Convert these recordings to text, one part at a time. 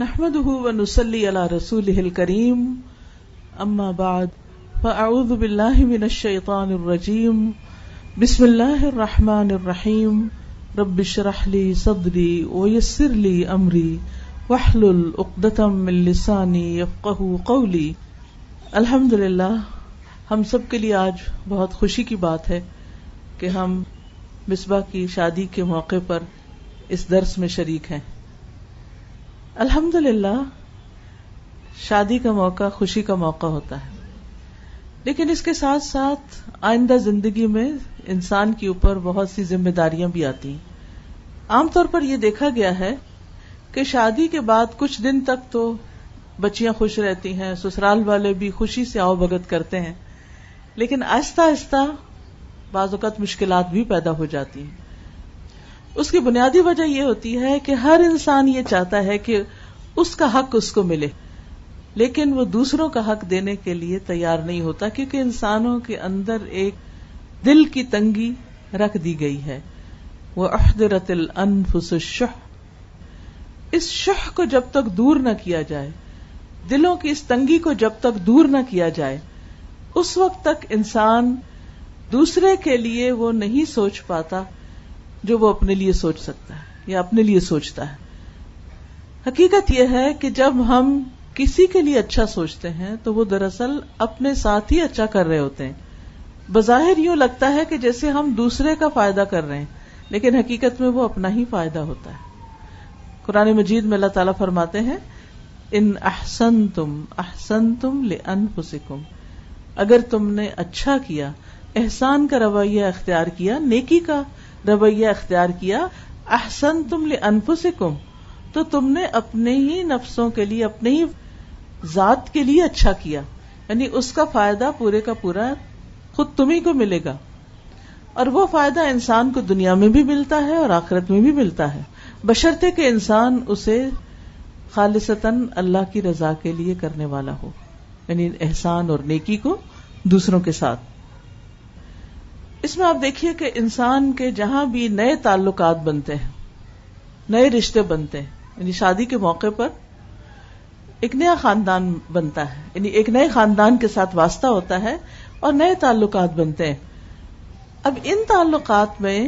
نحمده ونصلي على رسوله الكريم اما بعد فاعوذ بالله من الشيطان الرجيم بسم الله الرحمن الرحيم رب اشرح لي صدري ويسر لي امري واحلل عقدة من لساني يفقهوا قولي. الحمدللہ ہم سب کے لیے آج بہت خوشی کی بات ہے کہ ہم مصباح کی شادی کے موقع پر اس درس میں شریک ہیں. الحمدللہ شادی کا موقع خوشی کا موقع ہوتا ہے، لیکن اس کے ساتھ ساتھ آئندہ زندگی میں انسان کے اوپر بہت سی ذمہ داریاں بھی آتی ہیں. عام طور پر یہ دیکھا گیا ہے کہ شادی کے بعد کچھ دن تک تو بچیاں خوش رہتی ہیں، سسرال والے بھی خوشی سے آؤ بھگت کرتے ہیں، لیکن آہستہ آہستہ بعض اوقات مشکلات بھی پیدا ہو جاتی ہیں. اس کی بنیادی وجہ یہ ہوتی ہے کہ ہر انسان یہ چاہتا ہے کہ اس کا حق اس کو ملے، لیکن وہ دوسروں کا حق دینے کے لیے تیار نہیں ہوتا، کیونکہ انسانوں کے اندر ایک دل کی تنگی رکھ دی گئی ہے. وَأُحْضِرَتِ الْأَنفُسُ الشُّحَّ، اس شح کو جب تک دور نہ کیا جائے، دلوں کی اس تنگی کو جب تک دور نہ کیا جائے، اس وقت تک انسان دوسرے کے لیے وہ نہیں سوچ پاتا جو وہ اپنے لیے سوچ سکتا ہے یا اپنے لیے سوچتا ہے. حقیقت یہ ہے کہ جب ہم کسی کے لیے اچھا سوچتے ہیں تو وہ دراصل اپنے ساتھ ہی اچھا کر رہے ہوتے ہیں. بظاہر یوں لگتا ہے کہ جیسے ہم دوسرے کا فائدہ کر رہے ہیں، لیکن حقیقت میں وہ اپنا ہی فائدہ ہوتا ہے. قرآن مجید میں اللہ تعالیٰ فرماتے ہیں ان احسنتم احسنتم لانفسکم، اگر تم نے اچھا کیا، احسان کا رویہ اختیار کیا، نیکی کا رویہ اختیار کیا، احسنتم لانفسکم، تو تم نے اپنے ہی نفسوں کے لیے، اپنے ہی ذات کے لیے اچھا کیا، یعنی اس کا فائدہ پورے کا پورا خود تمہیں کو ملے گا. اور وہ فائدہ انسان کو دنیا میں بھی ملتا ہے اور آخرت میں بھی ملتا ہے، بشرطے کہ انسان اسے خالصتاً اللہ کی رضا کے لیے کرنے والا ہو، یعنی احسان اور نیکی کو دوسروں کے ساتھ. اس میں آپ دیکھیے کہ انسان کے جہاں بھی نئے تعلقات بنتے ہیں، نئے رشتے بنتے ہیں، یعنی شادی کے موقع پر ایک نیا خاندان بنتا ہے، یعنی ایک نئے خاندان کے ساتھ واسطہ ہوتا ہے اور نئے تعلقات بنتے ہیں. اب ان تعلقات میں،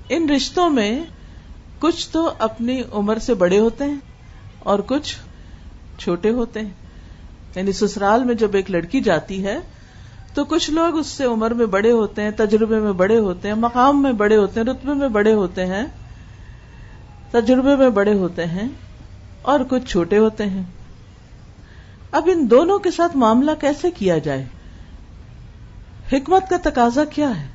ان رشتوں میں کچھ تو اپنی عمر سے بڑے ہوتے ہیں اور کچھ چھوٹے ہوتے ہیں. یعنی سسرال میں جب ایک لڑکی جاتی ہے تو کچھ لوگ اس سے عمر میں بڑے ہوتے ہیں، تجربے میں بڑے ہوتے ہیں، مقام میں بڑے ہوتے ہیں، رتبے میں بڑے ہوتے ہیں، تجربے میں بڑے ہوتے ہیں، اور کچھ چھوٹے ہوتے ہیں. اب ان دونوں کے ساتھ معاملہ کیسے کیا جائے؟ حکمت کا تقاضا کیا ہے؟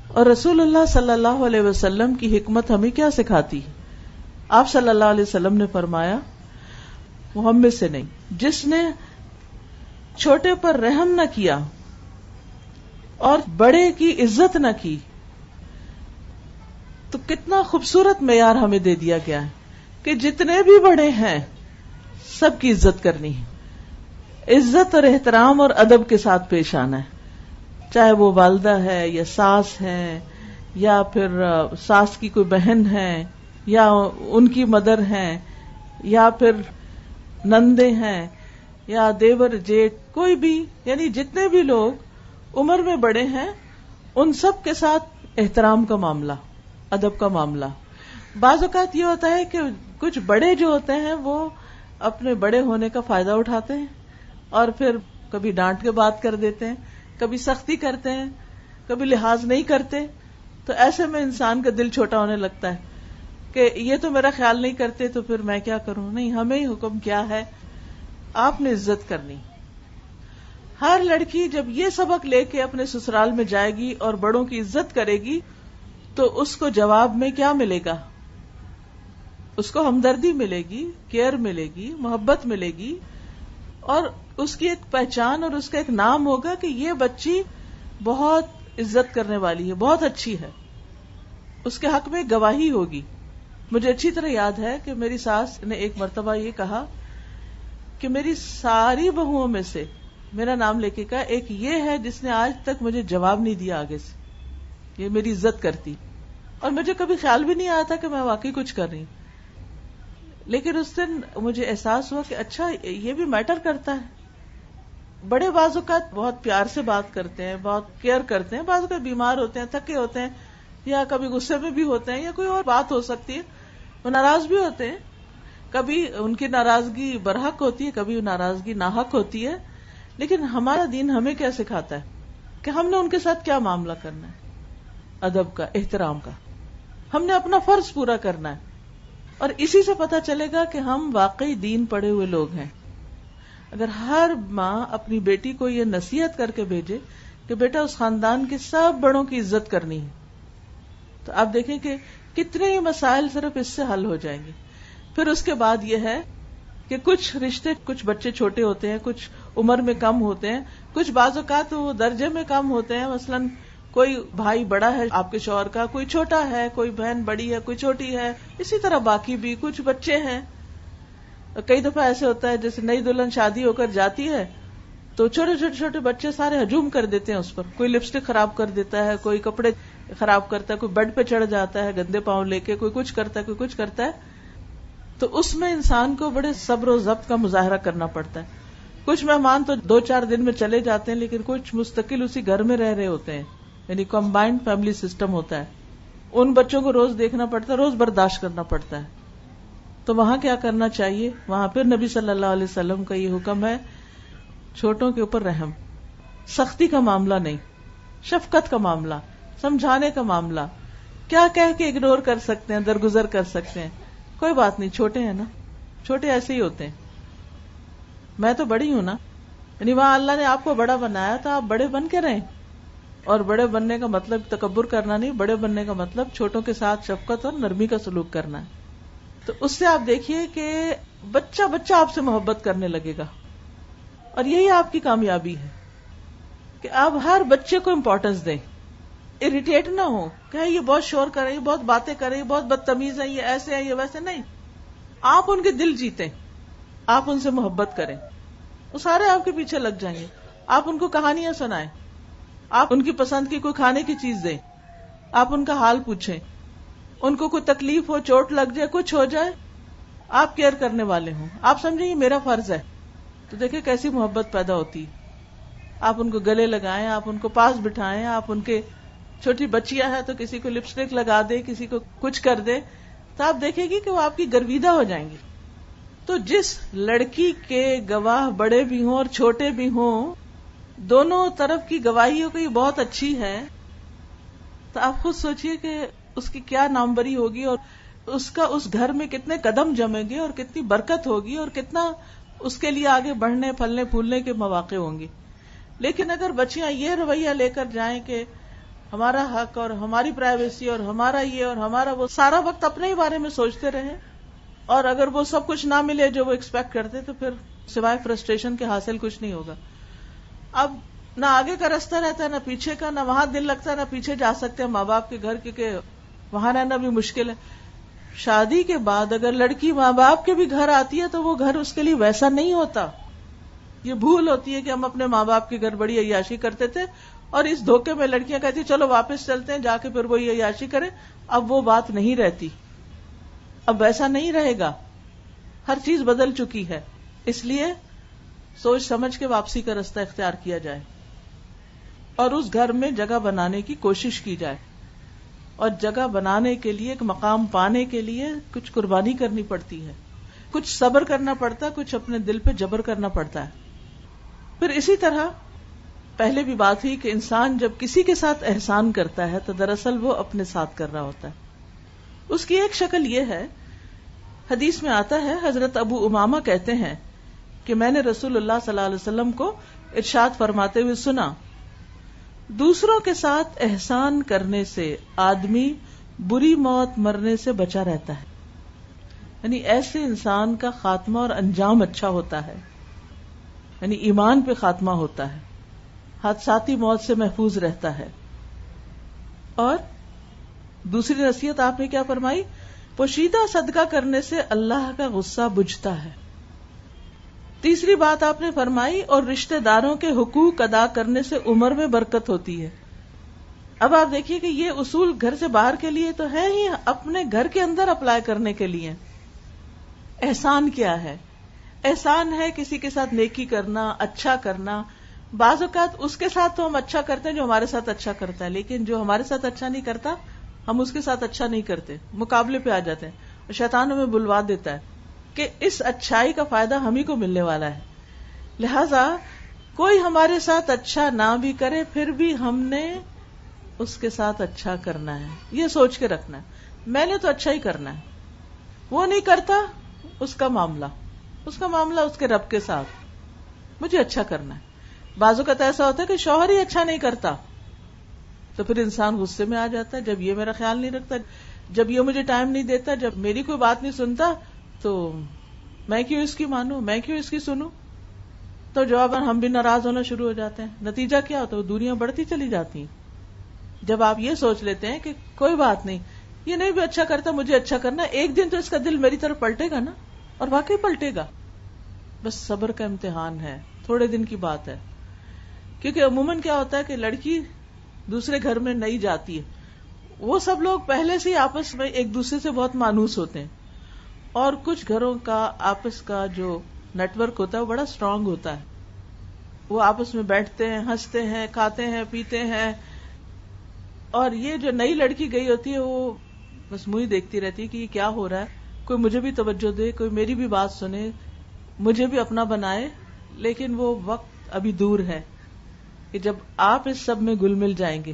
اور رسول اللہ صلی اللہ علیہ وسلم کی حکمت ہمیں کیا سکھاتی ہے؟ آپ صلی اللہ علیہ وسلم نے فرمایا وہ ہم میں سے نہیں جس نے چھوٹے پر رحم نہ کیا اور بڑے کی عزت نہ کی. تو کتنا خوبصورت معیار ہمیں دے دیا گیا ہے کہ جتنے بھی بڑے ہیں سب کی عزت کرنی ہے، عزت اور احترام اور ادب کے ساتھ پیش آنا ہے، چاہے وہ والدہ ہے یا ساس ہے یا پھر ساس کی کوئی بہن ہے یا ان کی مدر ہے یا پھر نندے ہیں یا دیور جیٹ، کوئی بھی، یعنی جتنے بھی لوگ عمر میں بڑے ہیں ان سب کے ساتھ احترام کا معاملہ، ادب کا معاملہ. بعض اوقات یہ ہوتا ہے کہ کچھ بڑے جو ہوتے ہیں وہ اپنے بڑے ہونے کا فائدہ اٹھاتے ہیں اور پھر کبھی ڈانٹ کے بات کر دیتے ہیں، کبھی سختی کرتے ہیں، کبھی لحاظ نہیں کرتے. تو ایسے میں انسان کا دل چھوٹا ہونے لگتا ہے کہ یہ تو میرا خیال نہیں کرتے تو پھر میں کیا کروں. نہیں، ہمیں حکم کیا ہے، آپ نے عزت کرنی. ہر لڑکی جب یہ سبق لے کے اپنے سسرال میں جائے گی اور بڑوں کی عزت کرے گی تو اس کو جواب میں کیا ملے گا؟ اس کو ہمدردی ملے گی، کیئر ملے گی، محبت ملے گی، اور اس کی ایک پہچان اور اس کا ایک نام ہوگا کہ یہ بچی بہت عزت کرنے والی ہے، بہت اچھی ہے. اس کے حق میں گواہی ہوگی. مجھے اچھی طرح یاد ہے کہ میری ساس نے ایک مرتبہ یہ کہا کہ میری ساری بہوؤں میں سے میرا نام لے کے کہا ایک یہ ہے جس نے آج تک مجھے جواب نہیں دیا آگے سے، یہ میری عزت کرتی، اور مجھے کبھی خیال بھی نہیں آیا تھا کہ میں واقعی کچھ کر رہی ہوں. لیکن اس دن مجھے احساس ہوا کہ اچھا یہ بھی میٹر کرتا ہے. بڑے بعض اوقات بہت پیار سے بات کرتے ہیں, بہت کیئر کرتے ہیں, بعض اوقات بیمار ہوتے ہیں, تھکے ہوتے ہیں, یا کبھی غصے میں بھی ہوتے ہیں, یا کوئی اور بات ہو سکتی ہے, وہ ناراض بھی ہوتے ہیں. کبھی ان کی ناراضگی برحق ہوتی ہے, کبھی ناراضگی ناحق ہوتی ہے. لیکن ہمارا دین ہمیں کیا سکھاتا ہے کہ ہم نے ان کے ساتھ کیا معاملہ کرنا ہے, ادب کا, احترام کا. ہم نے اپنا فرض پورا کرنا ہے, اور اسی سے پتہ چلے گا کہ ہم واقعی دین پڑھے ہوئے لوگ ہیں. اگر ہر ماں اپنی بیٹی کو یہ نصیحت کر کے بھیجے کہ بیٹا اس خاندان کے سب بڑوں کی عزت کرنی ہے, تو آپ دیکھیں کہ کتنے ہی مسائل صرف اس سے حل ہو جائیں گے. پھر اس کے بعد یہ ہے کہ کچھ رشتے, کچھ بچے چھوٹے ہوتے ہیں, کچھ عمر میں کم ہوتے ہیں, کچھ بعض اوقات وہ درجے میں کم ہوتے ہیں. مثلاً کوئی بھائی بڑا ہے آپ کے شوہر کا, کوئی چھوٹا ہے, کوئی بہن بڑی ہے, کوئی چھوٹی ہے, اسی طرح باقی بھی کچھ بچے ہیں. کئی دفعہ ایسے ہوتا ہے جیسے نئی دلہن شادی ہو کر جاتی ہے تو چھوٹے چھوٹے چھوٹے بچے سارے ہجوم کر دیتے ہیں اس پر. کوئی لپسٹک خراب کر دیتا ہے, کوئی کپڑے خراب کرتا ہے, کوئی بیڈ پہ چڑھ جاتا ہے گندے پاؤں لے کے, کوئی کچھ کرتا ہے, کوئی کچھ کرتا ہے. تو اس میں انسان کو بڑے صبر و ضبط کا مظاہرہ کرنا پڑتا ہے. کچھ مہمان تو 2-4 دن میں چلے جاتے ہیں, لیکن کچھ مستقل اسی گھر میں رہ رہے ہوتے ہیں, یعنی کمبائنڈ فیملی سسٹم ہوتا ہے. ان بچوں کو روز دیکھنا پڑتا ہے, روز برداشت کرنا پڑتا ہے. تو وہاں کیا کرنا چاہیے؟ وہاں پھر نبی صلی اللہ علیہ وسلم کا یہ حکم ہے, چھوٹوں کے اوپر رحم, سختی کا معاملہ نہیں, شفقت کا معاملہ, سمجھانے کا معاملہ. کیا کہہ کے اگنور کر سکتے ہیں, درگزر کر سکتے ہیں, کوئی بات نہیں, چھوٹے ہیں نا, چھوٹے ایسے ہی ہوتے ہیں. میں تو بڑی ہوں نا, یعنی وہاں اللہ نے آپ کو بڑا بنایا تو آپ بڑے بن کے رہیں. اور بڑے بننے کا مطلب تکبر کرنا نہیں, بڑے بننے کا مطلب چھوٹوں کے ساتھ شفقت اور نرمی کا سلوک کرنا ہے. تو اس سے آپ دیکھیے کہ بچہ آپ سے محبت کرنے لگے گا, اور یہی آپ کی کامیابی ہے کہ آپ ہر بچے کو امپورٹنس دیں. اریٹیٹ نہ ہو کہ یہ بہت شور کر رہے ہیں, بہت باتیں کر رہے ہیں, بہت بدتمیز ہیں, یہ ایسے ہیں, یہ ویسے. نہیں, آپ ان کے دل جیتیں, آپ ان سے محبت کریں, وہ سارے آپ کے پیچھے لگ جائیں گے. آپ ان کو کہانیاں سنائیں, آپ ان کی پسند کی کوئی کھانے کی چیز دیں, آپ ان کا حال پوچھیں, ان کو کوئی تکلیف ہو, چوٹ لگ جائے, کچھ ہو جائے, آپ کیئر کرنے والے ہوں, آپ سمجھیں یہ میرا فرض ہے. تو دیکھیں کیسی محبت پیدا ہوتی. آپ ان کو گلے لگائیں, آپ ان کو پاس بٹھائیں, آپ ان کے چھوٹی بچیاں ہیں تو کسی کو لپسٹک لگا دے, کسی کو کچھ کر دے, تو آپ دیکھیں گی کہ وہ آپ کی گرویدہ ہو جائیں گی. تو جس لڑکی کے گواہ بڑے بھی ہوں اور چھوٹے بھی ہوں, دونوں طرف کی گواہیوں کو یہ بہت اچھی ہے, تو آپ خود سوچئے کہ اس کی کیا ناموری ہوگی, اور اس کا اس گھر میں کتنے قدم جمیں گے, اور کتنی برکت ہوگی, اور کتنا اس کے لیے آگے بڑھنے پھلنے پھولنے کے مواقع ہوں گے. لیکن اگر بچیاں یہ رویہ لے کر جائیں کہ ہمارا حق اور ہماری پرائیویسی اور ہمارا یہ اور ہمارا وہ, سارا وقت اپنے ہی بارے میں سوچتے رہیں, اور اگر وہ سب کچھ نہ ملے جو وہ ایکسپیکٹ کرتے, تو پھر سوائے فرسٹریشن کے حاصل کچھ نہیں ہوگا. اب نہ آگے کا راستہ رہتا ہے, نہ پیچھے کا, نہ وہاں دل لگتا ہے, نہ پیچھے جا سکتے ہیں ماں باپ کے گھر, کیونکہ وہاں رہنا بھی مشکل ہے. شادی کے بعد اگر لڑکی ماں باپ کے بھی گھر آتی ہے تو وہ گھر اس کے لیے ویسا نہیں ہوتا. یہ بھول ہوتی ہے کہ ہم اپنے ماں باپ کے گھر بڑی عیاشی کرتے تھے, اور اس دھوکے میں لڑکیاں کہتی چلو واپس چلتے ہیں, جا کے پھر وہی عیاشی کریں. اب وہ بات نہیں رہتی, اب ویسا نہیں رہے گا, ہر چیز بدل چکی ہے. اس لیے سوچ سمجھ کے واپسی کا راستہ اختیار کیا جائے, اور اس گھر میں جگہ بنانے کی کوشش کی جائے. اور جگہ بنانے کے لیے, ایک مقام پانے کے لیے کچھ قربانی کرنی پڑتی ہے, کچھ صبر کرنا پڑتا ہے, کچھ اپنے دل پہ جبر کرنا پڑتا ہے. پھر اسی طرح پہلے بھی بات ہوئی کہ انسان جب کسی کے ساتھ احسان کرتا ہے تو دراصل وہ اپنے ساتھ کر رہا ہوتا ہے. اس کی ایک شکل یہ ہے, حدیث میں آتا ہے, حضرت ابو امامہ کہتے ہیں کہ میں نے رسول اللہ صلی اللہ علیہ وسلم کو ارشاد فرماتے ہوئے سنا, دوسروں کے ساتھ احسان کرنے سے آدمی بری موت مرنے سے بچا رہتا ہے. یعنی ایسے انسان کا خاتمہ اور انجام اچھا ہوتا ہے, یعنی ایمان پہ خاتمہ ہوتا ہے, حادثاتی موت سے محفوظ رہتا ہے. اور دوسری نصیحت آپ نے کیا فرمائی, پوشیدہ صدقہ کرنے سے اللہ کا غصہ بجھتا ہے. تیسری بات آپ نے فرمائی, اور رشتہ داروں کے حقوق ادا کرنے سے عمر میں برکت ہوتی ہے. اب آپ دیکھیے کہ یہ اصول گھر سے باہر کے لیے تو ہے ہی, اپنے گھر کے اندر اپلائی کرنے کے لیے. احسان کیا ہے؟ احسان ہے کسی کے ساتھ نیکی کرنا، اچھا کرنا. بعض اوقات اس کے ساتھ تو ہم اچھا کرتے ہیں جو ہمارے ساتھ اچھا کرتا ہے، لیکن جو ہمارے ساتھ اچھا نہیں کرتا ہم اس کے ساتھ اچھا نہیں کرتے، مقابلے پہ آ جاتے ہیں، اور شیطان ہمیں بلوا دیتا ہے کہ اس اچھائی کا فائدہ ہم ہی کو ملنے والا ہے. لہذا کوئی ہمارے ساتھ اچھا نہ بھی کرے پھر بھی ہم نے اس کے ساتھ اچھا کرنا ہے، یہ سوچ کے رکھنا ہے میں نے تو اچھا ہی کرنا ہے. وہ نہیں کرتا، اس کا معاملہ اس کے رب کے ساتھ، مجھے اچھا کرنا ہے. بعض اوقات ایسا ہوتا ہے کہ شوہر ہی اچھا نہیں کرتا تو پھر انسان غصے میں آ جاتا ہے، جب یہ میرا خیال نہیں رکھتا، جب یہ مجھے ٹائم نہیں دیتا، جب میری کوئی بات نہیں سنتا تو میں کیوں اس کی مانوں، میں کیوں اس کی سنوں. تو جواباً ہم بھی ناراض ہونا شروع ہو جاتے ہیں. نتیجہ کیا ہوتا ہے؟ دوریاں بڑھتی چلی جاتی ہیں. جب آپ یہ سوچ لیتے ہیں کہ کوئی بات نہیں، یہ نہیں بھی اچھا کرتا، مجھے اچھا کرنا، ایک دن تو اس کا دل میری طرف پلٹے گا نا، اور واقعی پلٹے گا. بس صبر کا امتحان ہے، تھوڑے دن کی بات ہے. کیونکہ عموماً کیا ہوتا ہے کہ لڑکی دوسرے گھر میں نہیں جاتی ہے، وہ سب لوگ پہلے سے آپس میں ایک دوسرے سے بہت مانوس ہوتے ہیں، اور کچھ گھروں کا آپس کا جو نیٹ ورک ہوتا ہے وہ بڑا اسٹرانگ ہوتا ہے. وہ آپس میں بیٹھتے ہیں، ہنستے ہیں، کھاتے ہیں، پیتے ہیں. اور یہ جو نئی لڑکی گئی ہوتی ہے وہ بس منہ ہی دیکھتی رہتی ہے کہ یہ کیا ہو رہا ہے، کوئی مجھے بھی توجہ دے، کوئی میری بھی بات سنے، مجھے بھی اپنا بنائے. لیکن وہ وقت ابھی دور ہے کہ جب آپ اس سب میں گل مل جائیں گے.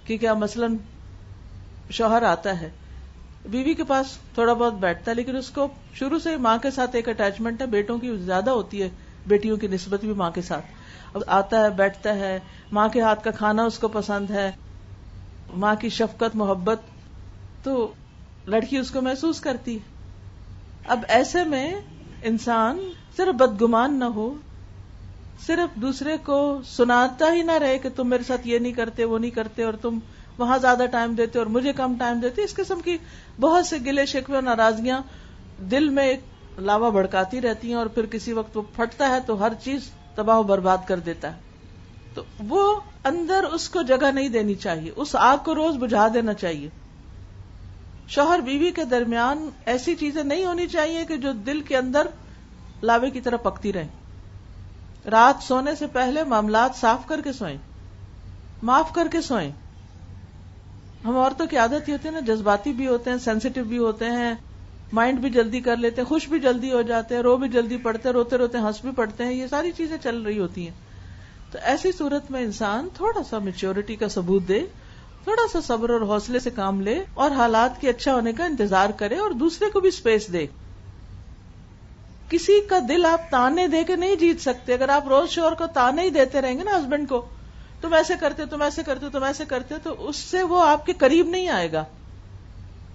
کہ کیا مثلاً شوہر آتا ہے، بیوی کے پاس تھوڑا بہت بیٹھتا ہے، لیکن اس کو شروع سے ماں کے ساتھ ایک اٹیچمنٹ ہے، بیٹوں کی زیادہ ہوتی ہے، بیٹیوں کی نسبت بھی ماں کے ساتھ. اب آتا ہے، بیٹھتا ہے، ماں کے ہاتھ کا کھانا اس کو پسند ہے، ماں کی شفقت محبت، تو لڑکی اس کو محسوس کرتی. اب ایسے میں انسان صرف بدگمان نہ ہو، صرف دوسرے کو سناتا ہی نہ رہے کہ تم میرے ساتھ یہ نہیں کرتے، وہ نہیں کرتے، اور تم وہاں زیادہ ٹائم دیتے اور مجھے کم ٹائم دیتے. اس قسم کی بہت سے گلے شکوے اور ناراضگیاں دل میں ایک لاوا بھڑکاتی رہتی ہیں، اور پھر کسی وقت وہ پھٹتا ہے تو ہر چیز تباہ و برباد کر دیتا ہے. تو وہ اندر اس کو جگہ نہیں دینی چاہیے، اس آگ کو روز بجھا دینا چاہیے. شوہر بیوی کے درمیان ایسی چیزیں نہیں ہونی چاہیے کہ جو دل کے اندر لاوے کی طرح پکتی رہیں. رات سونے سے پہلے معاملات صاف کر کے سوئیں، معاف کر کے سوئیں. ہم عورتوں کی عادت یہ ہوتی ہے نا، جذباتی بھی ہوتے ہیں، سینسیٹیو بھی ہوتے ہیں، مائنڈ بھی جلدی کر لیتے ہیں، خوش بھی جلدی ہو جاتے ہیں، رو بھی جلدی پڑتے ہیں، روتے روتے ہنس بھی پڑتے ہیں. یہ ساری چیزیں چل رہی ہوتی ہیں. تو ایسی صورت میں انسان تھوڑا سا میچورٹی کا ثبوت دے، تھوڑا سا صبر اور حوصلے سے کام لے، اور حالات کے اچھا ہونے کا انتظار کرے، اور دوسرے کو بھی سپیس دے. کسی کا دل آپ تانے دے کے نہیں جیت سکتے. اگر آپ روز شوہر کو تانے ہی دیتے رہیں گے نا، ہسبینڈ کو، تم ایسے کرتے، تم ایسے کرتے، تم ایسے کرتے، تو اس سے وہ آپ کے قریب نہیں آئے گا.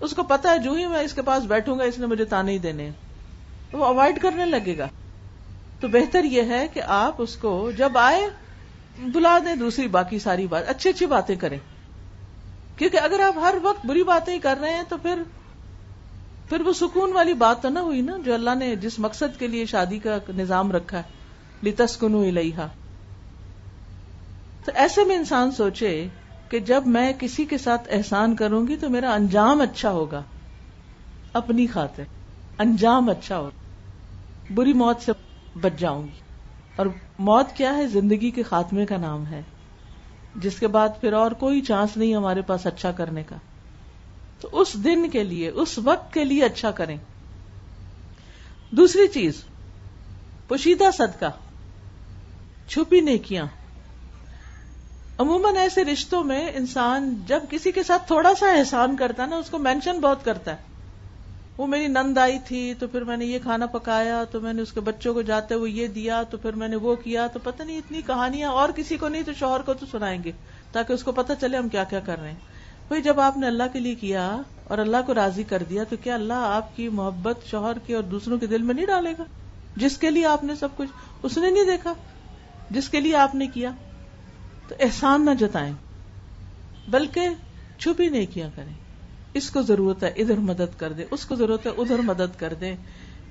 اس کو پتا ہے جو ہی میں اس کے پاس بیٹھوں گا اس نے مجھے تانے ہی دینے، وہ اوائڈ کرنے لگے گا. تو بہتر یہ ہے کہ آپ اس کو جب آئے بلا دیں، دوسری باقی ساری بات اچھی اچھی باتیں کریں. کیونکہ اگر آپ ہر وقت بری باتیں ہی کر رہے ہیں تو پھر وہ سکون والی بات تو نہ ہوئی نا، جو اللہ نے جس مقصد کے لیے شادی کا نظام رکھا ہے، لِتَسْكُنُوا إِلَيْهَا. تو ایسے میں انسان سوچے کہ جب میں کسی کے ساتھ احسان کروں گی تو میرا انجام اچھا ہوگا، اپنی خاطر انجام اچھا ہوگا، بری موت سے بچ جاؤں گی. اور موت کیا ہے؟ زندگی کے خاتمے کا نام ہے، جس کے بعد پھر اور کوئی چانس نہیں ہمارے پاس اچھا کرنے کا. تو اس دن کے لیے، اس وقت کے لیے اچھا کریں. دوسری چیز، پوشیدہ صدقہ، چھپی نیکیاں. عموماً ایسے رشتوں میں انسان جب کسی کے ساتھ تھوڑا سا احسان کرتا ہے نا، اس کو مینشن بہت کرتا ہے. وہ میری نند آئی تھی تو پھر میں نے یہ کھانا پکایا، تو میں نے اس کے بچوں کو جاتے ہوئے یہ دیا، تو پھر میں نے وہ کیا. تو پتہ نہیں اتنی کہانیاں، اور کسی کو نہیں تو شوہر کو تو سنائیں گے تاکہ اس کو پتہ چلے ہم کیا کیا کر رہے ہیں. بھئی جب آپ نے اللہ کے لیے کیا اور اللہ کو راضی کر دیا تو کیا اللہ آپ کی محبت شوہر کے اور دوسروں کے دل میں نہیں ڈالے گا؟ جس کے لیے آپ نے سب کچھ، اس نے نہیں دیکھا جس کے لیے آپ نے کیا. تو احسان نہ جتائیں بلکہ چھپی نیکیاں کریں. اس کو ضرورت ہے ادھر مدد کر دیں، اس کو ضرورت ہے ادھر مدد کر دیں،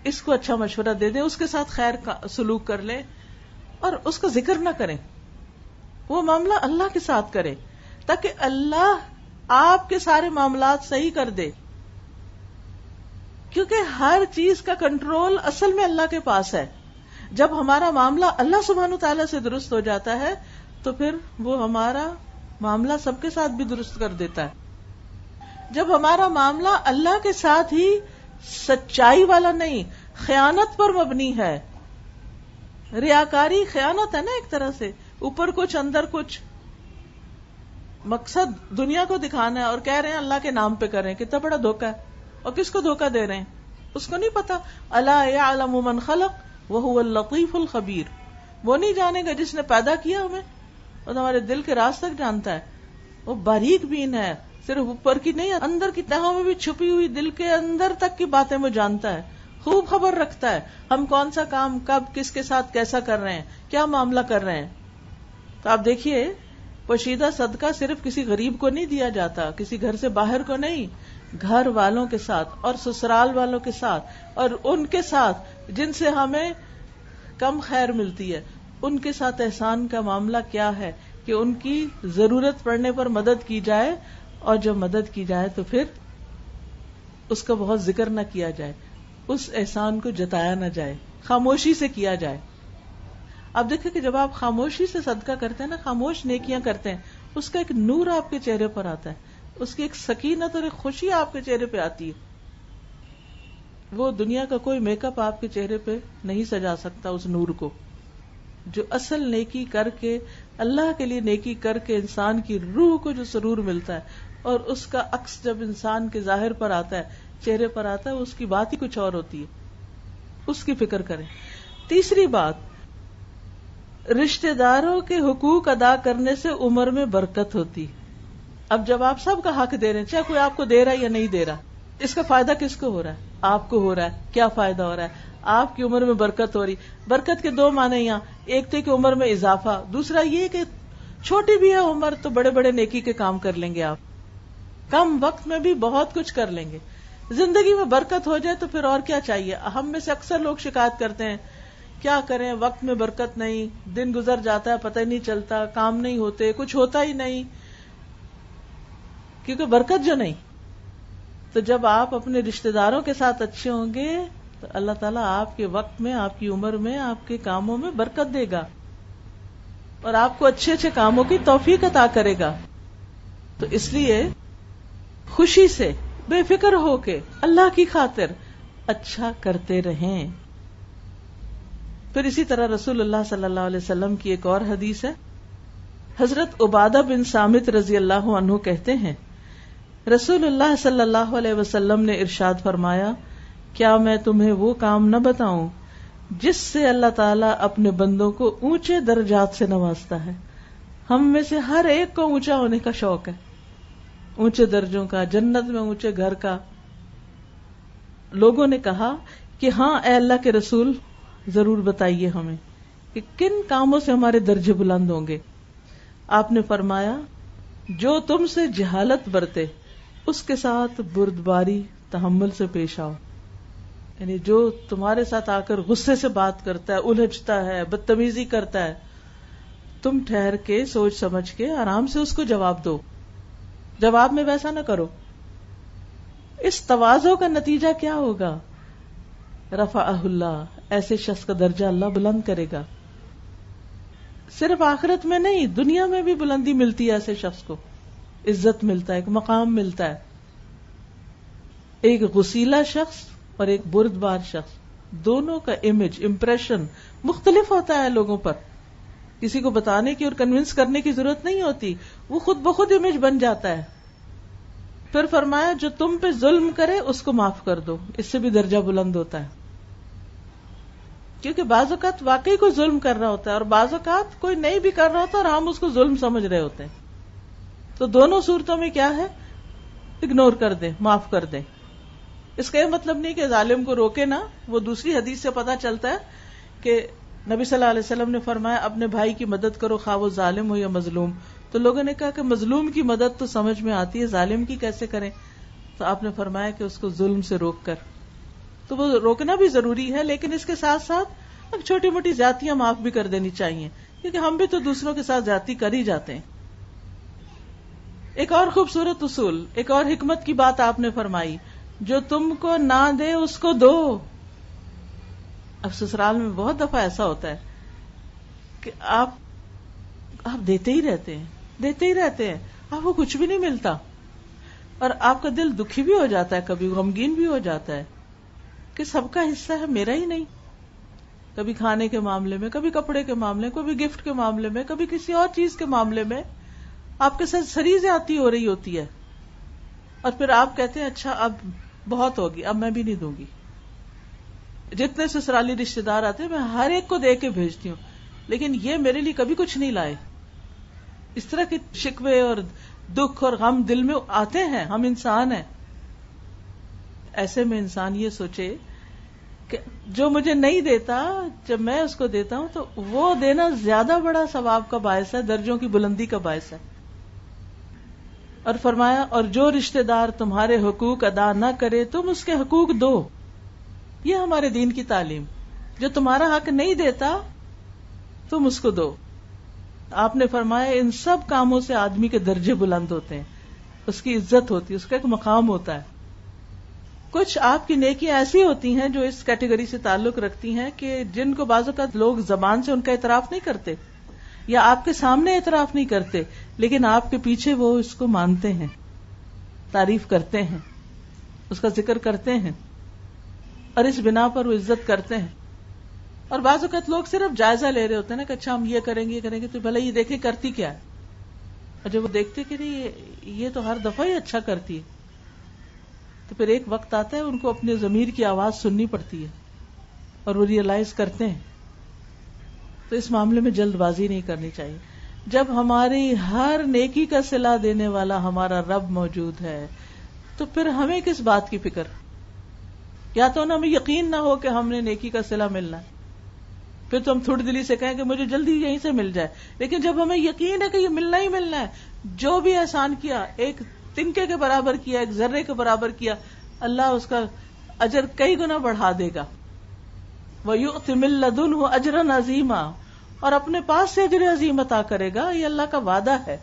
اس کو اچھا مشورہ دے دیں، اس کے ساتھ خیر کا سلوک کر لیں، اور اس کا ذکر نہ کریں. وہ معاملہ اللہ کے ساتھ کریں تاکہ اللہ آپ کے سارے معاملات صحیح کر دے. کیونکہ ہر چیز کا کنٹرول اصل میں اللہ کے پاس ہے. جب ہمارا معاملہ اللہ سبحانہ تعالیٰ سے درست ہو جاتا ہے تو پھر وہ ہمارا معاملہ سب کے ساتھ بھی درست کر دیتا ہے. جب ہمارا معاملہ اللہ کے ساتھ ہی سچائی والا نہیں، خیانت پر مبنی ہے. ریاکاری خیانت ہے نا ایک طرح سے، اوپر کچھ اندر کچھ، مقصد دنیا کو دکھانا ہے اور کہہ رہے ہیں اللہ کے نام پہ کر رہے ہیں. کتنا بڑا دھوکہ ہے. اور کس کو دھوکہ دے رہے ہیں؟ اس کو نہیں پتا. الا یعلم من خلق وهو اللطیف الخبیر. وہ نہیں جانے گا جس نے پیدا کیا ہمیں اور ہمارے دل کے راز تک جانتا ہے. وہ باریک بین ہے، صرف اوپر کی نہیں، اندر کی تہوں میں بھی چھپی ہوئی دل کے اندر تک کی باتیں وہ جانتا ہے، خوب خبر رکھتا ہے ہم کون سا کام کب کس کے ساتھ کیسا کر رہے ہیں، کیا معاملہ کر رہے ہیں. تو آپ دیکھیے پوشیدہ صدقہ صرف کسی غریب کو نہیں دیا جاتا، کسی گھر سے باہر کو نہیں، گھر والوں کے ساتھ اور سسرال والوں کے ساتھ اور ان کے ساتھ جن سے ہمیں کم خیر ملتی ہے، ان کے ساتھ احسان کا معاملہ کیا ہے کہ ان کی ضرورت پڑنے پر مدد کی جائے، اور جب مدد کی جائے تو پھر اس کا بہت ذکر نہ کیا جائے، اس احسان کو جتایا نہ جائے، خاموشی سے کیا جائے. آپ دیکھیں کہ جب آپ خاموشی سے صدقہ کرتے ہیں نا، خاموش نیکیاں کرتے ہیں، اس کا ایک نور آپ کے چہرے پر آتا ہے، اس کی ایک سکینت اور ایک خوشی آپ کے چہرے پہ آتی ہے. وہ دنیا کا کوئی میک اپ آپ کے چہرے پہ نہیں سجا سکتا اس نور کو. جو اصل نیکی کر کے، اللہ کے لیے نیکی کر کے انسان کی روح کو جو سرور ملتا ہے، اور اس کا عکس جب انسان کے ظاہر پر آتا ہے، چہرے پر آتا ہے، اس کی بات ہی کچھ اور ہوتی ہے. اس کی فکر کریں. تیسری بات، رشتہ داروں کے حقوق ادا کرنے سے عمر میں برکت ہوتی. اب جب آپ سب کا حق دے رہے ہیں، چاہے کوئی آپ کو دے رہا ہے یا نہیں دے رہا، اس کا فائدہ کس کو ہو رہا ہے؟ آپ کو ہو رہا ہے. کیا فائدہ ہو رہا ہے؟ آپ کی عمر میں برکت ہو رہی. برکت کے دو معنی یہاں، ایک تھے کہ عمر میں اضافہ، دوسرا یہ کہ چھوٹی بھی ہے عمر تو بڑے بڑے نیکی کے کام کر لیں گے آپ، کم وقت میں بھی بہت کچھ کر لیں گے. زندگی میں برکت ہو جائے تو پھر اور کیا چاہیے. ہم میں سے اکثر لوگ شکایت کرتے ہیں کیا کریں، وقت میں برکت نہیں، دن گزر جاتا ہے پتہ ہی نہیں چلتا، کام نہیں ہوتے، کچھ ہوتا ہی نہیں، کیونکہ برکت جو نہیں. تو جب آپ اپنے رشتہ داروں کے ساتھ اچھے ہوں گے تو اللہ تعالیٰ آپ کے وقت میں، آپ کی عمر میں، آپ کے کاموں میں برکت دے گا اور آپ کو اچھے اچھے کاموں کی توفیق عطا کرے گا. تو اس لیے خوشی سے، بے فکر ہو کے، اللہ کی خاطر اچھا کرتے رہیں. پھر اسی طرح رسول اللہ صلی اللہ علیہ وسلم کی ایک اور حدیث ہے. حضرت عبادہ بن صامت رضی اللہ عنہ کہتے ہیں رسول اللہ صلی اللہ علیہ وسلم نے ارشاد فرمایا، کیا میں تمہیں وہ کام نہ بتاؤں جس سے اللہ تعالیٰ اپنے بندوں کو اونچے درجات سے نوازتا ہے. ہم میں سے ہر ایک کو اونچا ہونے کا شوق ہے، اونچے درجوں کا، جنت میں اونچے گھر کا. لوگوں نے کہا کہ ہاں اے اللہ کے رسول، ضرور بتائیے ہمیں کہ کن کاموں سے ہمارے درجے بلند ہوں گے. آپ نے فرمایا، جو تم سے جہالت برتے اس کے ساتھ بردباری تحمل سے پیش آؤ. یعنی جو تمہارے ساتھ آ کر غصے سے بات کرتا ہے، الجھتا ہے، بدتمیزی کرتا ہے، تم ٹھہر کے سوچ سمجھ کے آرام سے اس کو جواب دو. جواب میں ویسا نہ کرو. اس تواضع کا نتیجہ کیا ہوگا؟ رفعہ اللہ، ایسے شخص کا درجہ اللہ بلند کرے گا. صرف آخرت میں نہیں، دنیا میں بھی بلندی ملتی ہے. ایسے شخص کو عزت ملتا ہے، ایک مقام ملتا ہے. ایک غسیلا شخص اور ایک بردبار شخص، دونوں کا امیج، امپریشن مختلف ہوتا ہے لوگوں پر. کسی کو بتانے کی اور کنونس کرنے کی ضرورت نہیں ہوتی، وہ خود بخود امیج بن جاتا ہے. پھر فرمایا، جو تم پہ ظلم کرے اس کو معاف کر دو، اس سے بھی درجہ بلند ہوتا ہے. کیونکہ بعض اوقات واقعی کوئی ظلم کر رہا ہوتا ہے اور بعض اوقات کوئی نہیں بھی کر رہا ہوتا اور ہم اس کو ظلم سمجھ رہے ہوتے ہیں. تو دونوں صورتوں میں کیا ہے؟ اگنور کر دیں، معاف کر دیں. اس کا یہ مطلب نہیں کہ ظالم کو روکے نا. وہ دوسری حدیث سے پتا چلتا ہے کہ نبی صلی اللہ علیہ وسلم نے فرمایا اپنے بھائی کی مدد کرو، خواہ وہ ظالم ہو یا مظلوم. تو لوگوں نے کہا کہ مظلوم کی مدد تو سمجھ میں آتی ہے، ظالم کی کیسے کریں؟ تو آپ نے فرمایا کہ اس کو ظلم سے روک کر. تو وہ روکنا بھی ضروری ہے، لیکن اس کے ساتھ ساتھ اب چھوٹی موٹی زیادتیاں معاف بھی کر دینی چاہیے، کیونکہ ہم بھی تو دوسروں کے ساتھ زیادتی کر ہی جاتے ہیں. ایک اور خوبصورت اصول، ایک اور حکمت کی بات آپ نے فرمائی، جو تم کو نہ دے اس کو دو. اب سسرال میں بہت دفعہ ایسا ہوتا ہے کہ آپ دیتے ہی رہتے ہیں, آپ کو کچھ بھی نہیں ملتا, اور آپ کا دل دکھی بھی ہو جاتا ہے, کبھی غمگین بھی ہو جاتا ہے کہ سب کا حصہ ہے, میرا ہی نہیں. کبھی کھانے کے معاملے میں, کبھی کپڑے کے معاملے میں, کبھی گفٹ کے معاملے میں, کبھی کسی اور چیز کے معاملے میں آپ کے ساتھ سری زیادتی ہو رہی ہوتی ہے, اور پھر آپ کہتے ہیں اچھا اب بہت ہوگی, اب میں بھی نہیں دوں گی. جتنے سسرالی رشتے دار آتے ہیں میں ہر ایک کو دے کے بھیجتی ہوں, لیکن یہ میرے لیے کبھی کچھ نہیں لائے. اس طرح کے شکوے اور دکھ اور غم دل میں آتے ہیں, ہم انسان ہیں. ایسے میں انسان یہ سوچے کہ جو مجھے نہیں دیتا, جب میں اس کو دیتا ہوں تو وہ دینا زیادہ بڑا ثواب کا باعث ہے, درجوں کی بلندی کا باعث ہے. اور فرمایا اور جو رشتہ دار تمہارے حقوق ادا نہ کرے تم اس کے حقوق دو. یہ ہمارے دین کی تعلیم, جو تمہارا حق نہیں دیتا تم اس کو دو. آپ نے فرمایا ان سب کاموں سے آدمی کے درجے بلند ہوتے ہیں, اس کی عزت ہوتی ہے, اس کا ایک مقام ہوتا ہے. کچھ آپ کی نیکیاں ایسی ہوتی ہیں جو اس کیٹیگری سے تعلق رکھتی ہیں کہ جن کو بعض اوقات لوگ زبان سے ان کا اعتراف نہیں کرتے یا آپ کے سامنے اعتراف نہیں کرتے, لیکن آپ کے پیچھے وہ اس کو مانتے ہیں, تعریف کرتے ہیں, اس کا ذکر کرتے ہیں, اور اس بنا پر وہ عزت کرتے ہیں. اور بعض اوقات لوگ صرف جائزہ لے رہے ہوتے ہیں نا کہ اچھا ہم یہ کریں گے تو بھلے یہ دیکھیں کرتی کیا ہے, اور جب وہ دیکھتے کہ نہیں یہ تو ہر دفعہ ہی اچھا کرتی ہے, تو پھر ایک وقت آتا ہے ان کو اپنے ضمیر کی آواز سننی پڑتی ہے اور وہ ریئلائز کرتے ہیں. تو اس معاملے میں جلد بازی نہیں کرنی چاہیے. جب ہماری ہر نیکی کا صلہ دینے والا ہمارا رب موجود ہے تو پھر ہمیں کس بات کی فکر. یا تو ہمیں یقین نہ ہو کہ ہم نے نیکی کا صلہ ملنا ہے, پھر تو ہم تھوڑی دلی سے کہیں کہ مجھے جلدی یہیں سے مل جائے. لیکن جب ہمیں یقین ہے کہ یہ ملنا ہی ملنا ہے, جو بھی احسان کیا, ایک تنکے کے برابر کیا, ایک ذرے کے برابر کیا, اللہ اس کا اجر کئی گنا بڑھا دے گا. وَيُؤْتِ مِن لَّدُنْهُ أَجْرًا عَظِيمًا, اور اپنے پاس سے اجر عظیم عطا کرے گا, یہ اللہ کا وعدہ ہے.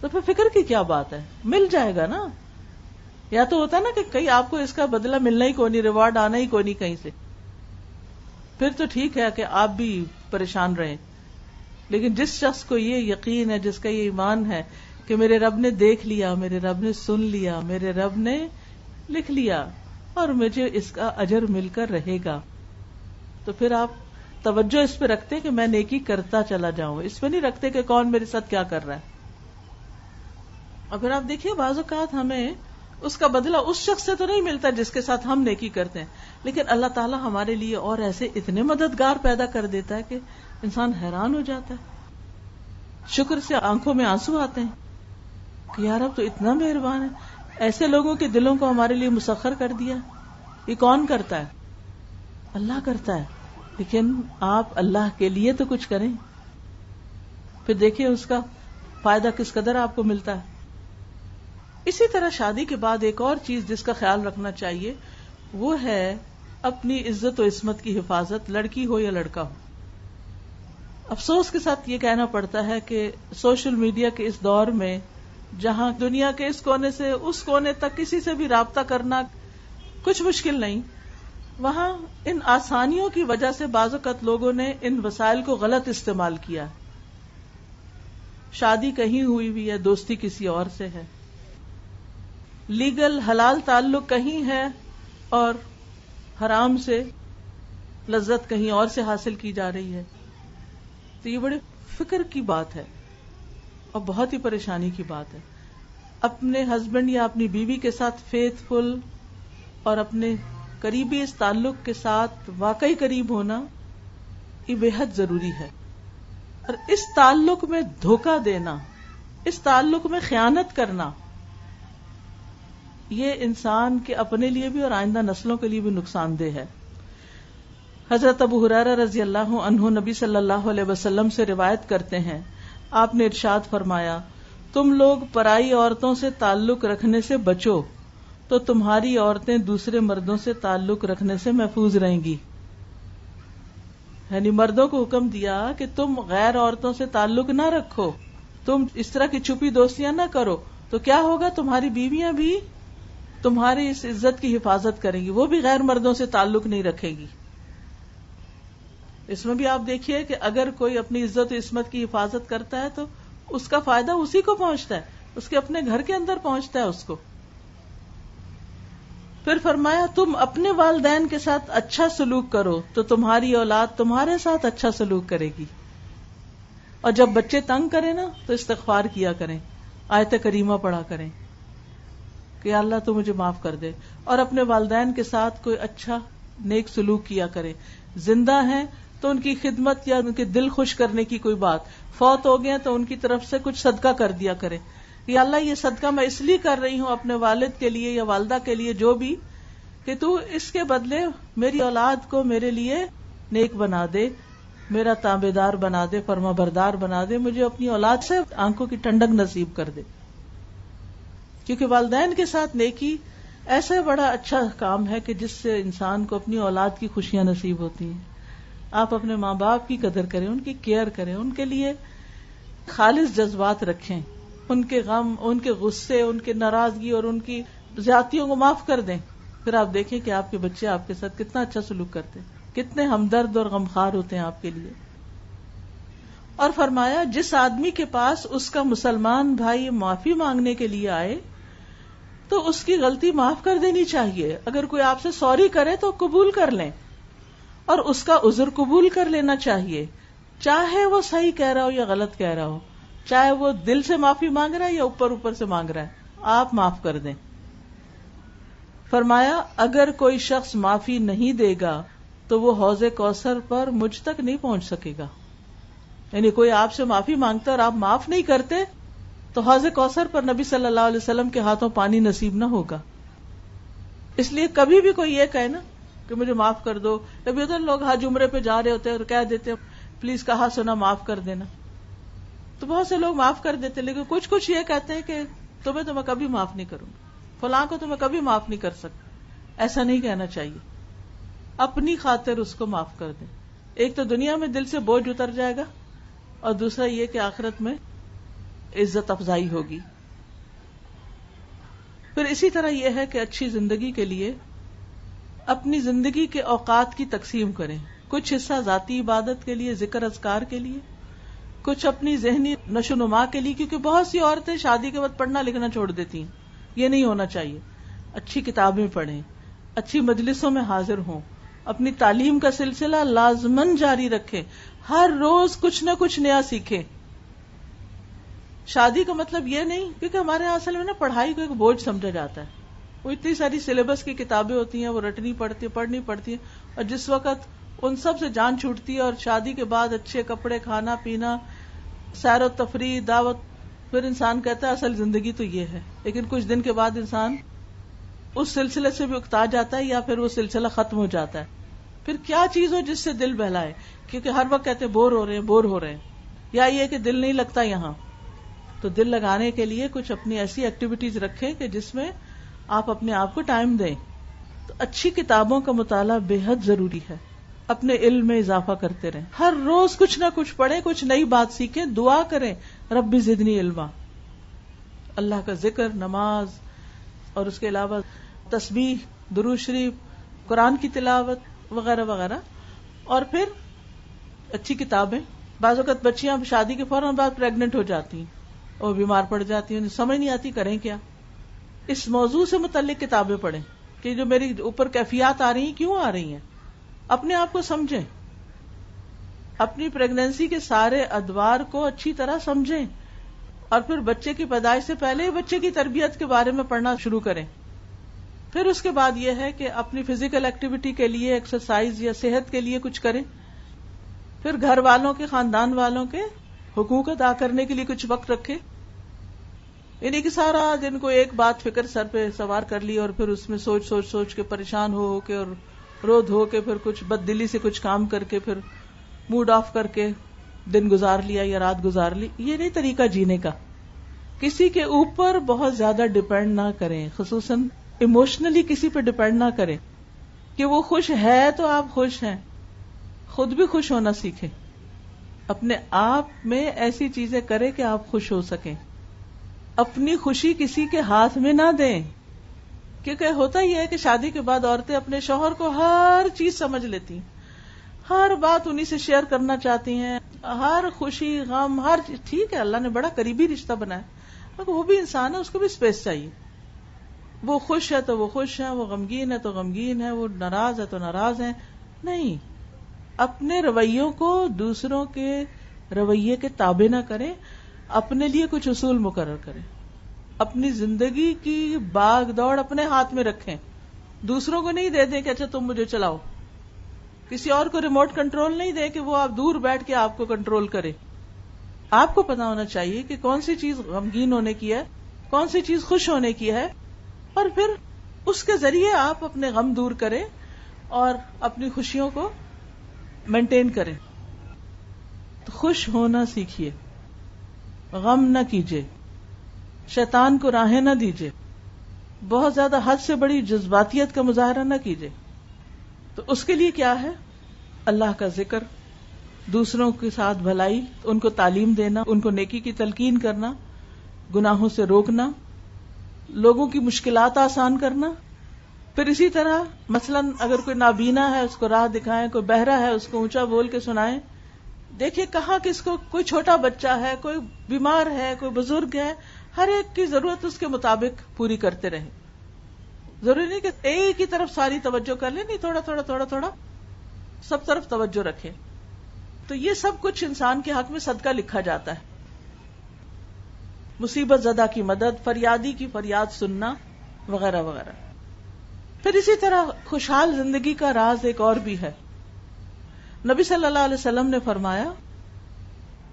تو پھر فکر کی کیا بات ہے, مل جائے گا نا. یا تو ہوتا نا کہ کہیں آپ کو اس کا بدلہ ملنا ہی کوئی نہیں, ریوارڈ آنا ہی کوئی نہیں کہیں سے, پھر تو ٹھیک ہے کہ آپ بھی پریشان رہیں. لیکن جس شخص کو یہ یقین ہے, جس کا یہ ایمان ہے کہ میرے رب نے دیکھ لیا, میرے رب نے سن لیا, میرے رب نے لکھ لیا اور مجھے اس کا اجر مل کر رہے گا, تو پھر آپ توجہ اس پہ رکھتے کہ میں نیکی کرتا چلا جاؤں, اس پہ نہیں رکھتے کہ کون میرے ساتھ کیا کر رہا ہے. اور پھر آپ دیکھیے بعض اوقات ہمیں اس کا بدلہ اس شخص سے تو نہیں ملتا جس کے ساتھ ہم نیکی کرتے ہیں, لیکن اللہ تعالیٰ ہمارے لیے اور ایسے اتنے مددگار پیدا کر دیتا ہے کہ انسان حیران ہو جاتا ہے. شکر سے آنکھوں میں آنسو آتے ہیں کہ یار اب تو اتنا مہربان ہے, ایسے لوگوں کے دلوں کو ہمارے لیے مسخر کر دیا. یہ کون کرتا ہے؟ اللہ کرتا ہے. لیکن آپ اللہ کے لیے تو کچھ کریں, پھر دیکھیں اس کا فائدہ کس قدر آپ کو ملتا ہے. اسی طرح شادی کے بعد ایک اور چیز جس کا خیال رکھنا چاہیے وہ ہے اپنی عزت و عصمت کی حفاظت, لڑکی ہو یا لڑکا ہو. افسوس کے ساتھ یہ کہنا پڑتا ہے کہ سوشل میڈیا کے اس دور میں جہاں دنیا کے اس کونے سے اس کونے تک کسی سے بھی رابطہ کرنا کچھ مشکل نہیں, وہاں ان آسانیوں کی وجہ سے بعض اوقات لوگوں نے ان وسائل کو غلط استعمال کیا. شادی کہیں ہوئی ہوئی ہے, دوستی کسی اور سے ہے, لیگل حلال تعلق کہیں ہے اور حرام سے لذت کہیں اور سے حاصل کی جا رہی ہے. تو یہ بڑے فکر کی بات ہے اور بہت ہی پریشانی کی بات ہے. اپنے ہسبینڈ یا اپنی بیوی کے ساتھ فیتھ فل اور اپنے قریبی اس تعلق کے ساتھ واقعی قریب ہونا یہ بے حد ضروری ہے. اور اس تعلق میں دھوکہ دینا, اس تعلق میں خیانت کرنا, یہ انسان کے اپنے لیے بھی اور آئندہ نسلوں کے لیے بھی نقصان دہ ہے. حضرت ابو ہریرہ رضی اللہ عنہ نبی صلی اللہ علیہ وسلم سے روایت کرتے ہیں, آپ نے ارشاد فرمایا, تم لوگ پرائی عورتوں سے تعلق رکھنے سے بچو تو تمہاری عورتیں دوسرے مردوں سے تعلق رکھنے سے محفوظ رہیں گی. یعنی مردوں کو حکم دیا کہ تم غیر عورتوں سے تعلق نہ رکھو, تم اس طرح کی چھپی دوستیاں نہ کرو, تو کیا ہوگا, تمہاری بیویاں بھی تمہاری اس عزت کی حفاظت کریں گی، وہ بھی غیر مردوں سے تعلق نہیں رکھے گی. اس میں بھی آپ دیکھیے کہ اگر کوئی اپنی عزت و عصمت کی حفاظت کرتا ہے تو اس کا فائدہ اسی کو پہنچتا ہے، اس کے اپنے گھر کے اندر پہنچتا ہے اس کو. پھر فرمایا تم اپنے والدین کے ساتھ اچھا سلوک کرو تو تمہاری اولاد تمہارے ساتھ اچھا سلوک کرے گی. اور جب بچے تنگ کریں نا تو استغفار کیا کریں، آیت کریمہ پڑھا کریں کہ اللہ تو مجھے معاف کر دے. اور اپنے والدین کے ساتھ کوئی اچھا نیک سلوک کیا کریں. زندہ ہیں تو ان کی خدمت یا ان کے دل خوش کرنے کی کوئی بات، فوت ہو گئے تو ان کی طرف سے کچھ صدقہ کر دیا کریں. یا اللہ یہ صدقہ میں اس لیے کر رہی ہوں اپنے والد کے لیے یا والدہ کے لیے جو بھی، کہ تو اس کے بدلے میری اولاد کو میرے لیے نیک بنا دے، میرا تابعدار بنا دے، فرما بردار بنا دے، مجھے اپنی اولاد سے آنکھوں کی ٹھنڈک نصیب کر دے. کیونکہ والدین کے ساتھ نیکی ایسا بڑا اچھا کام ہے کہ جس سے انسان کو اپنی اولاد کی خوشیاں نصیب ہوتی ہیں. آپ اپنے ماں باپ کی قدر کریں، ان کی کیئر کریں، ان کے لیے خالص جذبات رکھیں، ان کے غم، ان کے غصے، ان کے ناراضگی اور ان کی زیادتیوں کو معاف کر دیں. پھر آپ دیکھیں کہ آپ کے بچے آپ کے ساتھ کتنا اچھا سلوک کرتے ہیں، کتنے ہمدرد اور غمخوار ہوتے ہیں آپ کے لیے. اور فرمایا جس آدمی کے پاس اس کا مسلمان بھائی معافی مانگنے کے لیے آئے تو اس کی غلطی معاف کر دینی چاہیے. اگر کوئی آپ سے سوری کرے تو قبول کر لیں اور اس کا عذر قبول کر لینا چاہیے، چاہے وہ صحیح کہہ رہا ہو یا غلط کہہ رہا ہو، چاہے وہ دل سے معافی مانگ رہا ہے یا اوپر سے مانگ رہا ہے، آپ معاف کر دیں. فرمایا اگر کوئی شخص معافی نہیں دے گا تو وہ حوض کوثر پر مجھ تک نہیں پہنچ سکے گا. یعنی کوئی آپ سے معافی مانگتا اور آپ معاف نہیں کرتے تو حوض کوثر پر نبی صلی اللہ علیہ وسلم کے ہاتھوں پانی نصیب نہ ہوگا. اس لیے کبھی بھی کوئی یہ کہے نا کہ مجھے معاف کر دو، کبھی ادھر لوگ حج عمرے پہ جا رہے ہوتے ہیں اور کہہ دیتے پلیز کہا سنا معاف کر دینا، تو بہت سے لوگ معاف کر دیتے، لیکن کچھ یہ کہتے ہیں کہ تمہیں تو میں کبھی معاف نہیں کروں گا، فلاں کو تو میں کبھی معاف نہیں کر سکتا. ایسا نہیں کہنا چاہیے، اپنی خاطر اس کو معاف کر دیں. ایک تو دنیا میں دل سے بوجھ اتر جائے گا اور دوسرا یہ کہ آخرت میں عزت افزائی ہوگی. پھر اسی طرح یہ ہے کہ اچھی زندگی کے لیے اپنی زندگی کے اوقات کی تقسیم کریں. کچھ حصہ ذاتی عبادت کے لیے، ذکر اذکار کے لیے، کچھ اپنی ذہنی نشو و نما کے لیے، کیونکہ بہت سی عورتیں شادی کے وقت پڑھنا لکھنا چھوڑ دیتی ہیں. یہ نہیں ہونا چاہیے. اچھی کتابیں پڑھیں، اچھی مجلسوں میں حاضر ہوں، اپنی تعلیم کا سلسلہ لازماً جاری رکھیں، ہر روز کچھ نہ کچھ نیا سیکھیں. شادی کا مطلب یہ نہیں، کیونکہ ہمارے یہاں اصل میں نا پڑھائی کو ایک بوجھ سمجھا جاتا ہے. وہ اتنی ساری سلیبس کی کتابیں ہوتی ہیں، وہ رٹنی پڑھنی پڑتی ہیں، اور جس وقت ان سب سے جان چھوٹتی ہے اور شادی کے بعد اچھے کپڑے، کھانا پینا، سیر و تفریح، دعوت، پھر انسان کہتا ہے اصل زندگی تو یہ ہے. لیکن کچھ دن کے بعد انسان اس سلسلے سے بھی اکتا جاتا ہے یا پھر وہ سلسلہ ختم ہو جاتا ہے. پھر کیا چیز ہو جس سے دل بہلائے، کیونکہ ہر وقت کہتے بور ہو رہے ہیں، یا یہ کہ دل نہیں لگتا یہاں. تو دل لگانے کے لیے کچھ اپنی ایسی ایکٹیویٹیز رکھیں کہ جس میں آپ اپنے آپ کو ٹائم دیں. تو اچھی کتابوں کا مطالعہ بے حد ضروری ہے. اپنے علم میں اضافہ کرتے رہیں، ہر روز کچھ نہ کچھ پڑھیں، کچھ نئی بات سیکھیں، دعا کریں رب زدنی علما. اللہ کا ذکر، نماز، اور اس کے علاوہ تسبیح، درود شریف، قرآن کی تلاوت وغیرہ وغیرہ. اور پھر اچھی کتابیں. بعض اوقات بچیاں شادی کے فوراً بعد پریگننٹ ہو جاتی ہیں اور بیمار پڑ جاتی ہیں، سمجھ نہیں آتی کریں کیا. اس موضوع سے متعلق کتابیں پڑھیں کہ جو میری اوپر کیفیات آ رہی ہیں کیوں آ رہی ہیں، اپنے آپ کو سمجھیں، اپنی پریگنینسی کے سارے ادوار کو اچھی طرح سمجھیں، اور پھر بچے کی پیدائش سے پہلے ہی بچے کی تربیت کے بارے میں پڑھنا شروع کریں. پھر اس کے بعد یہ ہے کہ اپنی فزیکل ایکٹیویٹی کے لیے، ایکسرسائز یا صحت کے لیے کچھ کریں. پھر گھر والوں کے، خاندان والوں کے حقوق ادا کرنے کے لیے کچھ وقت رکھیں. یعنی کہ سارا دن کو ایک بات فکر سر پہ سوار کر لی اور پھر اس میں سوچ کے پریشان ہو کے اور رو دھو کے پھر کچھ بد دلی سے کچھ کام کر کے پھر موڈ آف کر کے دن گزار لیا یا رات گزار لی. یہ نہیں طریقہ جینے کا. کسی کے اوپر بہت زیادہ ڈیپینڈ نہ کریں، خصوصاً ایموشنلی کسی پہ ڈیپینڈ نہ کریں کہ وہ خوش ہے تو آپ خوش ہیں. خود بھی خوش ہونا سیکھیں. اپنے آپ میں ایسی چیزیں کریں کہ آپ خوش ہو سکیں. اپنی خوشی کسی کے ہاتھ میں نہ دیں. کیونکہ ہوتا ہی ہے کہ شادی کے بعد عورتیں اپنے شوہر کو ہر چیز سمجھ لیتی ہیں، ہر بات انہی سے شیئر کرنا چاہتی ہیں، ہر خوشی غم ہر چیز. ٹھیک ہے، اللہ نے بڑا قریبی رشتہ بنایا، مگر وہ بھی انسان ہے، اس کو بھی اسپیس چاہیے. وہ خوش ہے تو وہ خوش ہے، وہ غمگین ہے تو غمگین ہے، وہ ناراض ہے تو ناراض ہے. نہیں، اپنے رویوں کو دوسروں کے رویے کے تابع نہ کریں، اپنے لیے کچھ اصول مقرر کریں، اپنی زندگی کی باغ دوڑ اپنے ہاتھ میں رکھیں، دوسروں کو نہیں دے دیں کہ اچھا تم مجھے چلاؤ، کسی اور کو ریموٹ کنٹرول نہیں دیں کہ وہ آپ دور بیٹھ کے آپ کو کنٹرول کرے. آپ کو پتا ہونا چاہیے کہ کون سی چیز غمگین ہونے کی ہے، کون سی چیز خوش ہونے کی ہے، اور پھر اس کے ذریعے آپ اپنے غم دور کریں اور اپنی خوشیوں کو مینٹین کریں. تو خوش ہونا سیکھیے، غم نہ کیجیے، شیطان کو راہیں نہ دیجیے، بہت زیادہ حد سے بڑی جذباتیت کا مظاہرہ نہ کیجیے. تو اس کے لیے کیا ہے؟ اللہ کا ذکر، دوسروں کے ساتھ بھلائی، ان کو تعلیم دینا، ان کو نیکی کی تلقین کرنا، گناہوں سے روکنا، لوگوں کی مشکلات آسان کرنا. پھر اسی طرح مثلا اگر کوئی نابینا ہے اس کو راہ دکھائیں، کوئی بہرا ہے اس کو اونچا بول کے سنائیں. دیکھیے کہاں کس کو، کوئی چھوٹا بچہ ہے، کوئی بیمار ہے، کوئی بزرگ ہے، ہر ایک کی ضرورت اس کے مطابق پوری کرتے رہیں. ضروری نہیں کہ ایک ہی طرف ساری توجہ کر لیں، نہیں، تھوڑا تھوڑا تھوڑا تھوڑا سب طرف توجہ رکھیں. تو یہ سب کچھ انسان کے حق میں صدقہ لکھا جاتا ہے. مصیبت زدہ کی مدد، فریادی کی فریاد سننا، وغیرہ وغیرہ. پھر اسی طرح خوشحال زندگی کا راز ایک اور بھی ہے. نبی صلی اللہ علیہ وسلم نے فرمایا،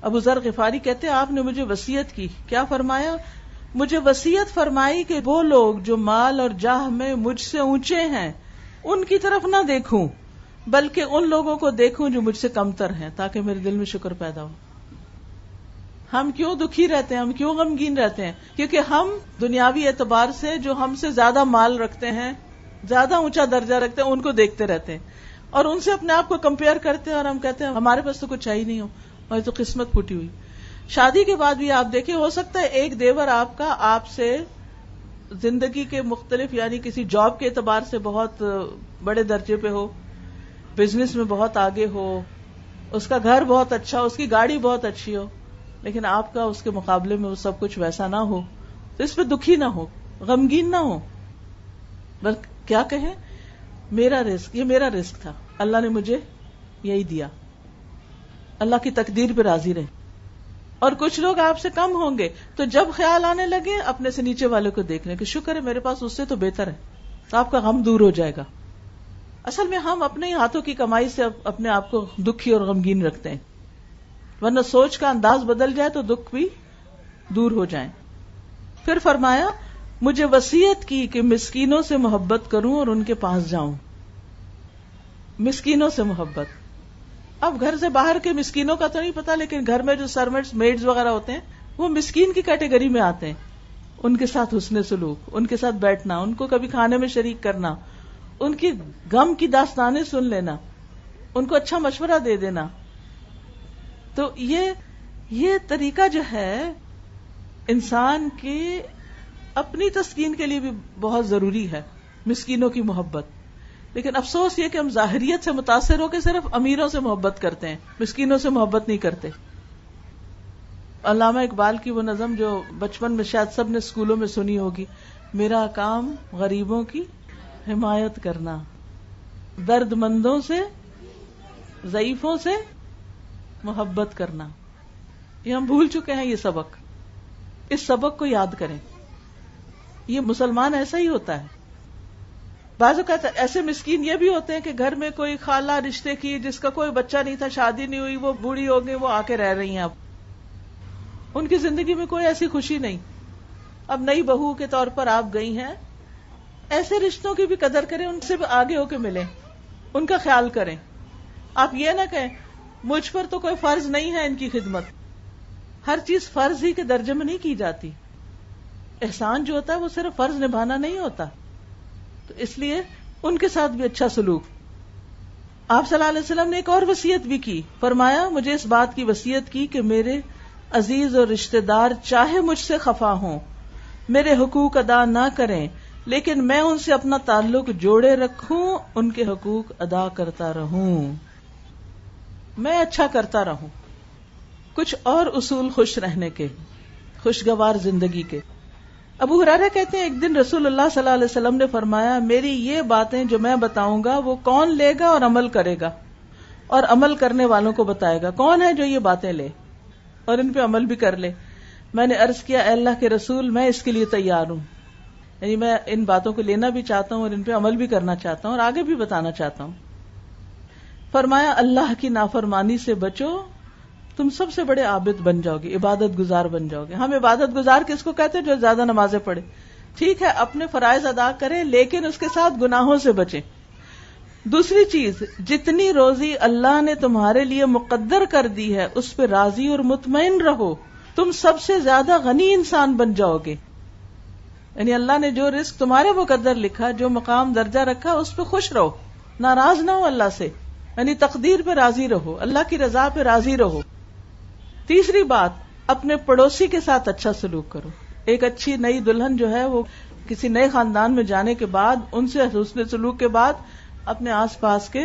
ابو ذر غفاری کہتے آپ نے مجھے وصیت کی. کیا فرمایا؟ مجھے وصیت فرمائی کہ وہ لوگ جو مال اور جاہ میں مجھ سے اونچے ہیں ان کی طرف نہ دیکھوں، بلکہ ان لوگوں کو دیکھوں جو مجھ سے کمتر ہیں، تاکہ میرے دل میں شکر پیدا ہو. ہم کیوں دکھی رہتے ہیں، ہم کیوں غمگین رہتے ہیں؟ کیونکہ ہم دنیاوی اعتبار سے جو ہم سے زیادہ مال رکھتے ہیں، زیادہ اونچا درجہ رکھتے ہیں، ان کو دیکھتے رہتے ہیں اور ان سے اپنے آپ کو کمپیئر کرتے ہیں، اور ہم کہتے ہیں ہمارے پاس تو کچھ ہے ہی نہیں، ہو اور تو قسمت پھوٹی ہوئی. شادی کے بعد بھی آپ دیکھیں، ہو سکتا ہے ایک دیور آپ کا آپ سے زندگی کے مختلف، یعنی کسی جاب کے اعتبار سے بہت بڑے درجے پہ ہو، بزنس میں بہت آگے ہو، اس کا گھر بہت اچھا ہو، اس کی گاڑی بہت اچھی ہو، لیکن آپ کا اس کے مقابلے میں وہ سب کچھ ویسا نہ ہو. تو اس پہ دکھی نہ ہو، غمگین نہ ہو، بلکہ کیا کہیں، میرا رزق، یہ میرا رزق تھا، اللہ نے مجھے یہی دیا، اللہ کی تقدیر پہ راضی رہیں. اور کچھ لوگ آپ سے کم ہوں گے تو جب خیال آنے لگے اپنے سے نیچے والے کو دیکھنے کہ شکر ہے میرے پاس اس سے تو بہتر ہے، تو آپ کا غم دور ہو جائے گا. اصل میں ہم اپنے ہی ہاتھوں کی کمائی سے اپنے آپ کو دکھی اور غمگین رکھتے ہیں، ورنہ سوچ کا انداز بدل جائے تو دکھ بھی دور ہو جائیں. پھر فرمایا مجھے وصیت کی کہ مسکینوں سے محبت کروں اور ان کے پاس جاؤں. مسکینوں سے محبت، اب گھر سے باہر کے مسکینوں کا تو نہیں پتا، لیکن گھر میں جو سروینٹس میڈز وغیرہ ہوتے ہیں وہ مسکین کی کیٹیگری میں آتے ہیں. ان کے ساتھ حسن سلوک، ان کے ساتھ بیٹھنا، ان کو کبھی کھانے میں شریک کرنا، ان کی غم کی داستانیں سن لینا، ان کو اچھا مشورہ دے دینا. تو یہ طریقہ جو ہے انسان کی اپنی تسکین کے لیے بھی بہت ضروری ہے، مسکینوں کی محبت. لیکن افسوس یہ کہ ہم ظاہریت سے متاثر ہو کے صرف امیروں سے محبت کرتے ہیں، مسکینوں سے محبت نہیں کرتے. علامہ اقبال کی وہ نظم جو بچپن میں شاید سب نے اسکولوں میں سنی ہوگی، میرا کام غریبوں کی حمایت کرنا، درد مندوں سے، ضعیفوں سے محبت کرنا. یہ ہم بھول چکے ہیں. یہ سبق، اس سبق کو یاد کریں. یہ مسلمان ایسا ہی ہوتا ہے. بعض اوقات ایسے مسکین یہ بھی ہوتے ہیں کہ گھر میں کوئی خالہ رشتے کی جس کا کوئی بچہ نہیں تھا، شادی نہیں ہوئی، وہ بوڑھی ہو گئی، وہ آ کے رہ رہی ہیں. اب ان کی زندگی میں کوئی ایسی خوشی نہیں. اب نئی بہو کے طور پر آپ گئی ہیں، ایسے رشتوں کی بھی قدر کریں، ان سے بھی آگے ہو کے ملیں، ان کا خیال کریں. آپ یہ نہ کہیں مجھ پر تو کوئی فرض نہیں ہے ان کی خدمت. ہر چیز فرض ہی کے درجے میں نہیں کی جاتی. احسان جو ہوتا ہے وہ صرف فرض نبھانا نہیں ہوتا. تو اس لیے ان کے ساتھ بھی اچھا سلوک. آپ صلی اللہ علیہ وسلم نے ایک اور وصیت بھی کی. فرمایا مجھے اس بات کی وصیت کی کہ میرے عزیز اور رشتہ دار چاہے مجھ سے خفا ہوں، میرے حقوق ادا نہ کریں، لیکن میں ان سے اپنا تعلق جوڑے رکھوں، ان کے حقوق ادا کرتا رہوں، میں اچھا کرتا رہوں۔ کچھ اور اصول خوش رہنے کے، خوشگوار زندگی کے۔ ابو ہریرہ کہتے ہیں ایک دن رسول اللہ صلی اللہ علیہ وسلم نے فرمایا، میری یہ باتیں جو میں بتاؤں گا وہ کون لے گا اور عمل کرے گا، اور عمل کرنے والوں کو بتائے گا، کون ہے جو یہ باتیں لے اور ان پہ عمل بھی کر لے۔ میں نے عرض کیا، اے اللہ کے رسول، میں اس کے لیے تیار ہوں، یعنی میں ان باتوں کو لینا بھی چاہتا ہوں اور ان پہ عمل بھی کرنا چاہتا ہوں اور آگے بھی بتانا چاہتا ہوں۔ فرمایا، اللہ کی نافرمانی سے بچو، تم سب سے بڑے عابد بن جاؤ گے، عبادت گزار بن جاؤ گے۔ ہم عبادت گزار کس کو کہتے ہیں؟ جو زیادہ نمازیں پڑھے۔ ٹھیک ہے، اپنے فرائض ادا کریں لیکن اس کے ساتھ گناہوں سے بچیں۔ دوسری چیز، جتنی روزی اللہ نے تمہارے لیے مقدر کر دی ہے اس پہ راضی اور مطمئن رہو، تم سب سے زیادہ غنی انسان بن جاؤ گے۔ یعنی اللہ نے جو رزق تمہارے مقدر لکھا، جو مقام درجہ رکھا، اس پہ خوش رہو، ناراض نہ ہو اللہ سے، یعنی تقدیر پہ راضی رہو، اللہ کی رضا پہ راضی رہو۔ تیسری بات، اپنے پڑوسی کے ساتھ اچھا سلوک کرو۔ ایک اچھی نئی دلہن جو ہے وہ کسی نئے خاندان میں جانے کے بعد، ان سے حسن سلوک کے بعد اپنے آس پاس کے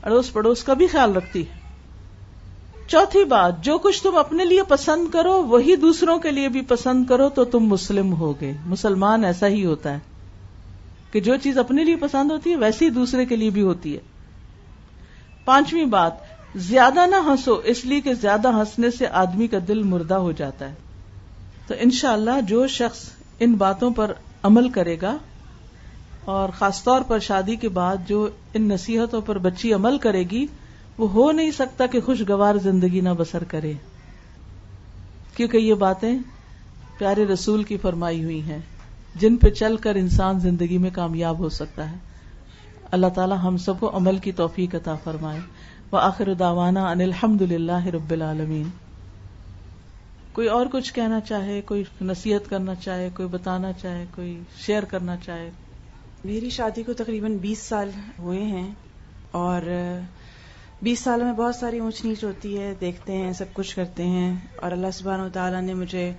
اڑوس پڑوس کا بھی خیال رکھتی ہے۔ چوتھی بات، جو کچھ تم اپنے لیے پسند کرو وہی دوسروں کے لیے بھی پسند کرو تو تم مسلم ہوگے۔ مسلمان ایسا ہی ہوتا ہے کہ جو چیز اپنے لیے پسند ہوتی ہے ویسی دوسرے کے لیے بھی ہوتی ہے۔ پانچویں بات، زیادہ نہ ہنسو، اس لیے کہ زیادہ ہنسنے سے آدمی کا دل مردہ ہو جاتا ہے۔ تو انشاءاللہ جو شخص ان باتوں پر عمل کرے گا، اور خاص طور پر شادی کے بعد جو ان نصیحتوں پر بچی عمل کرے گی، وہ ہو نہیں سکتا کہ خوشگوار زندگی نہ بسر کرے، کیونکہ یہ باتیں پیارے رسول کی فرمائی ہوئی ہیں جن پہ چل کر انسان زندگی میں کامیاب ہو سکتا ہے۔ اللہ تعالی ہم سب کو عمل کی توفیق عطا فرمائے۔ وآخر دعوانا ان الحمد للہ رب العالمین۔ کوئی اور کچھ کہنا چاہے، کوئی نصیحت کرنا چاہے، کوئی بتانا چاہے، کوئی شیئر کرنا چاہے؟ میری شادی کو تقریباً 20 سال ہوئے ہیں، اور 20 سالوں میں بہت ساری اونچ نیچ ہوتی ہے، دیکھتے ہیں، سب کچھ کرتے ہیں، اور اللہ سبحانہ و تعالیٰ نے مجھے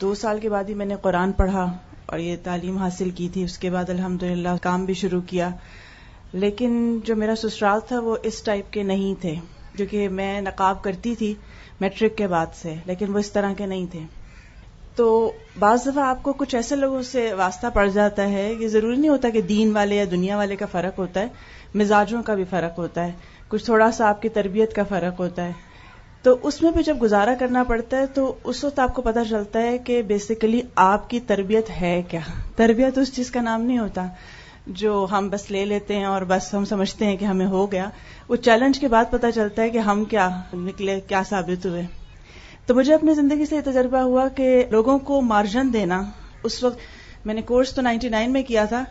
2 سال کے بعد ہی میں نے قرآن پڑھا اور یہ تعلیم حاصل کی تھی۔ اس کے بعد الحمدللہ کام بھی شروع کیا، لیکن جو میرا سسرال تھا وہ اس ٹائپ کے نہیں تھے، کیونکہ میں نقاب کرتی تھی میٹرک کے بعد سے، لیکن وہ اس طرح کے نہیں تھے۔ تو بعض دفعہ آپ کو کچھ ایسے لوگوں سے واسطہ پڑ جاتا ہے کہ ضروری نہیں ہوتا کہ دین والے یا دنیا والے کا فرق ہوتا ہے، مزاجوں کا بھی فرق ہوتا ہے، کچھ تھوڑا سا آپ کی تربیت کا فرق ہوتا ہے۔ تو اس میں بھی جب گزارا کرنا پڑتا ہے تو اس وقت آپ کو پتہ چلتا ہے کہ بیسیکلی آپ کی تربیت ہے کیا۔ تربیت اس چیز کا نام نہیں ہوتا جو ہم بس لے لیتے ہیں اور بس ہم سمجھتے ہیں کہ ہمیں ہو گیا۔ وہ چیلنج کے بعد پتہ چلتا ہے کہ ہم کیا نکلے، کیا ثابت ہوئے۔ تو مجھے اپنی زندگی سے یہ تجربہ ہوا کہ لوگوں کو مارجن دینا، اس وقت میں نے کورس تو 99 میں کیا تھا،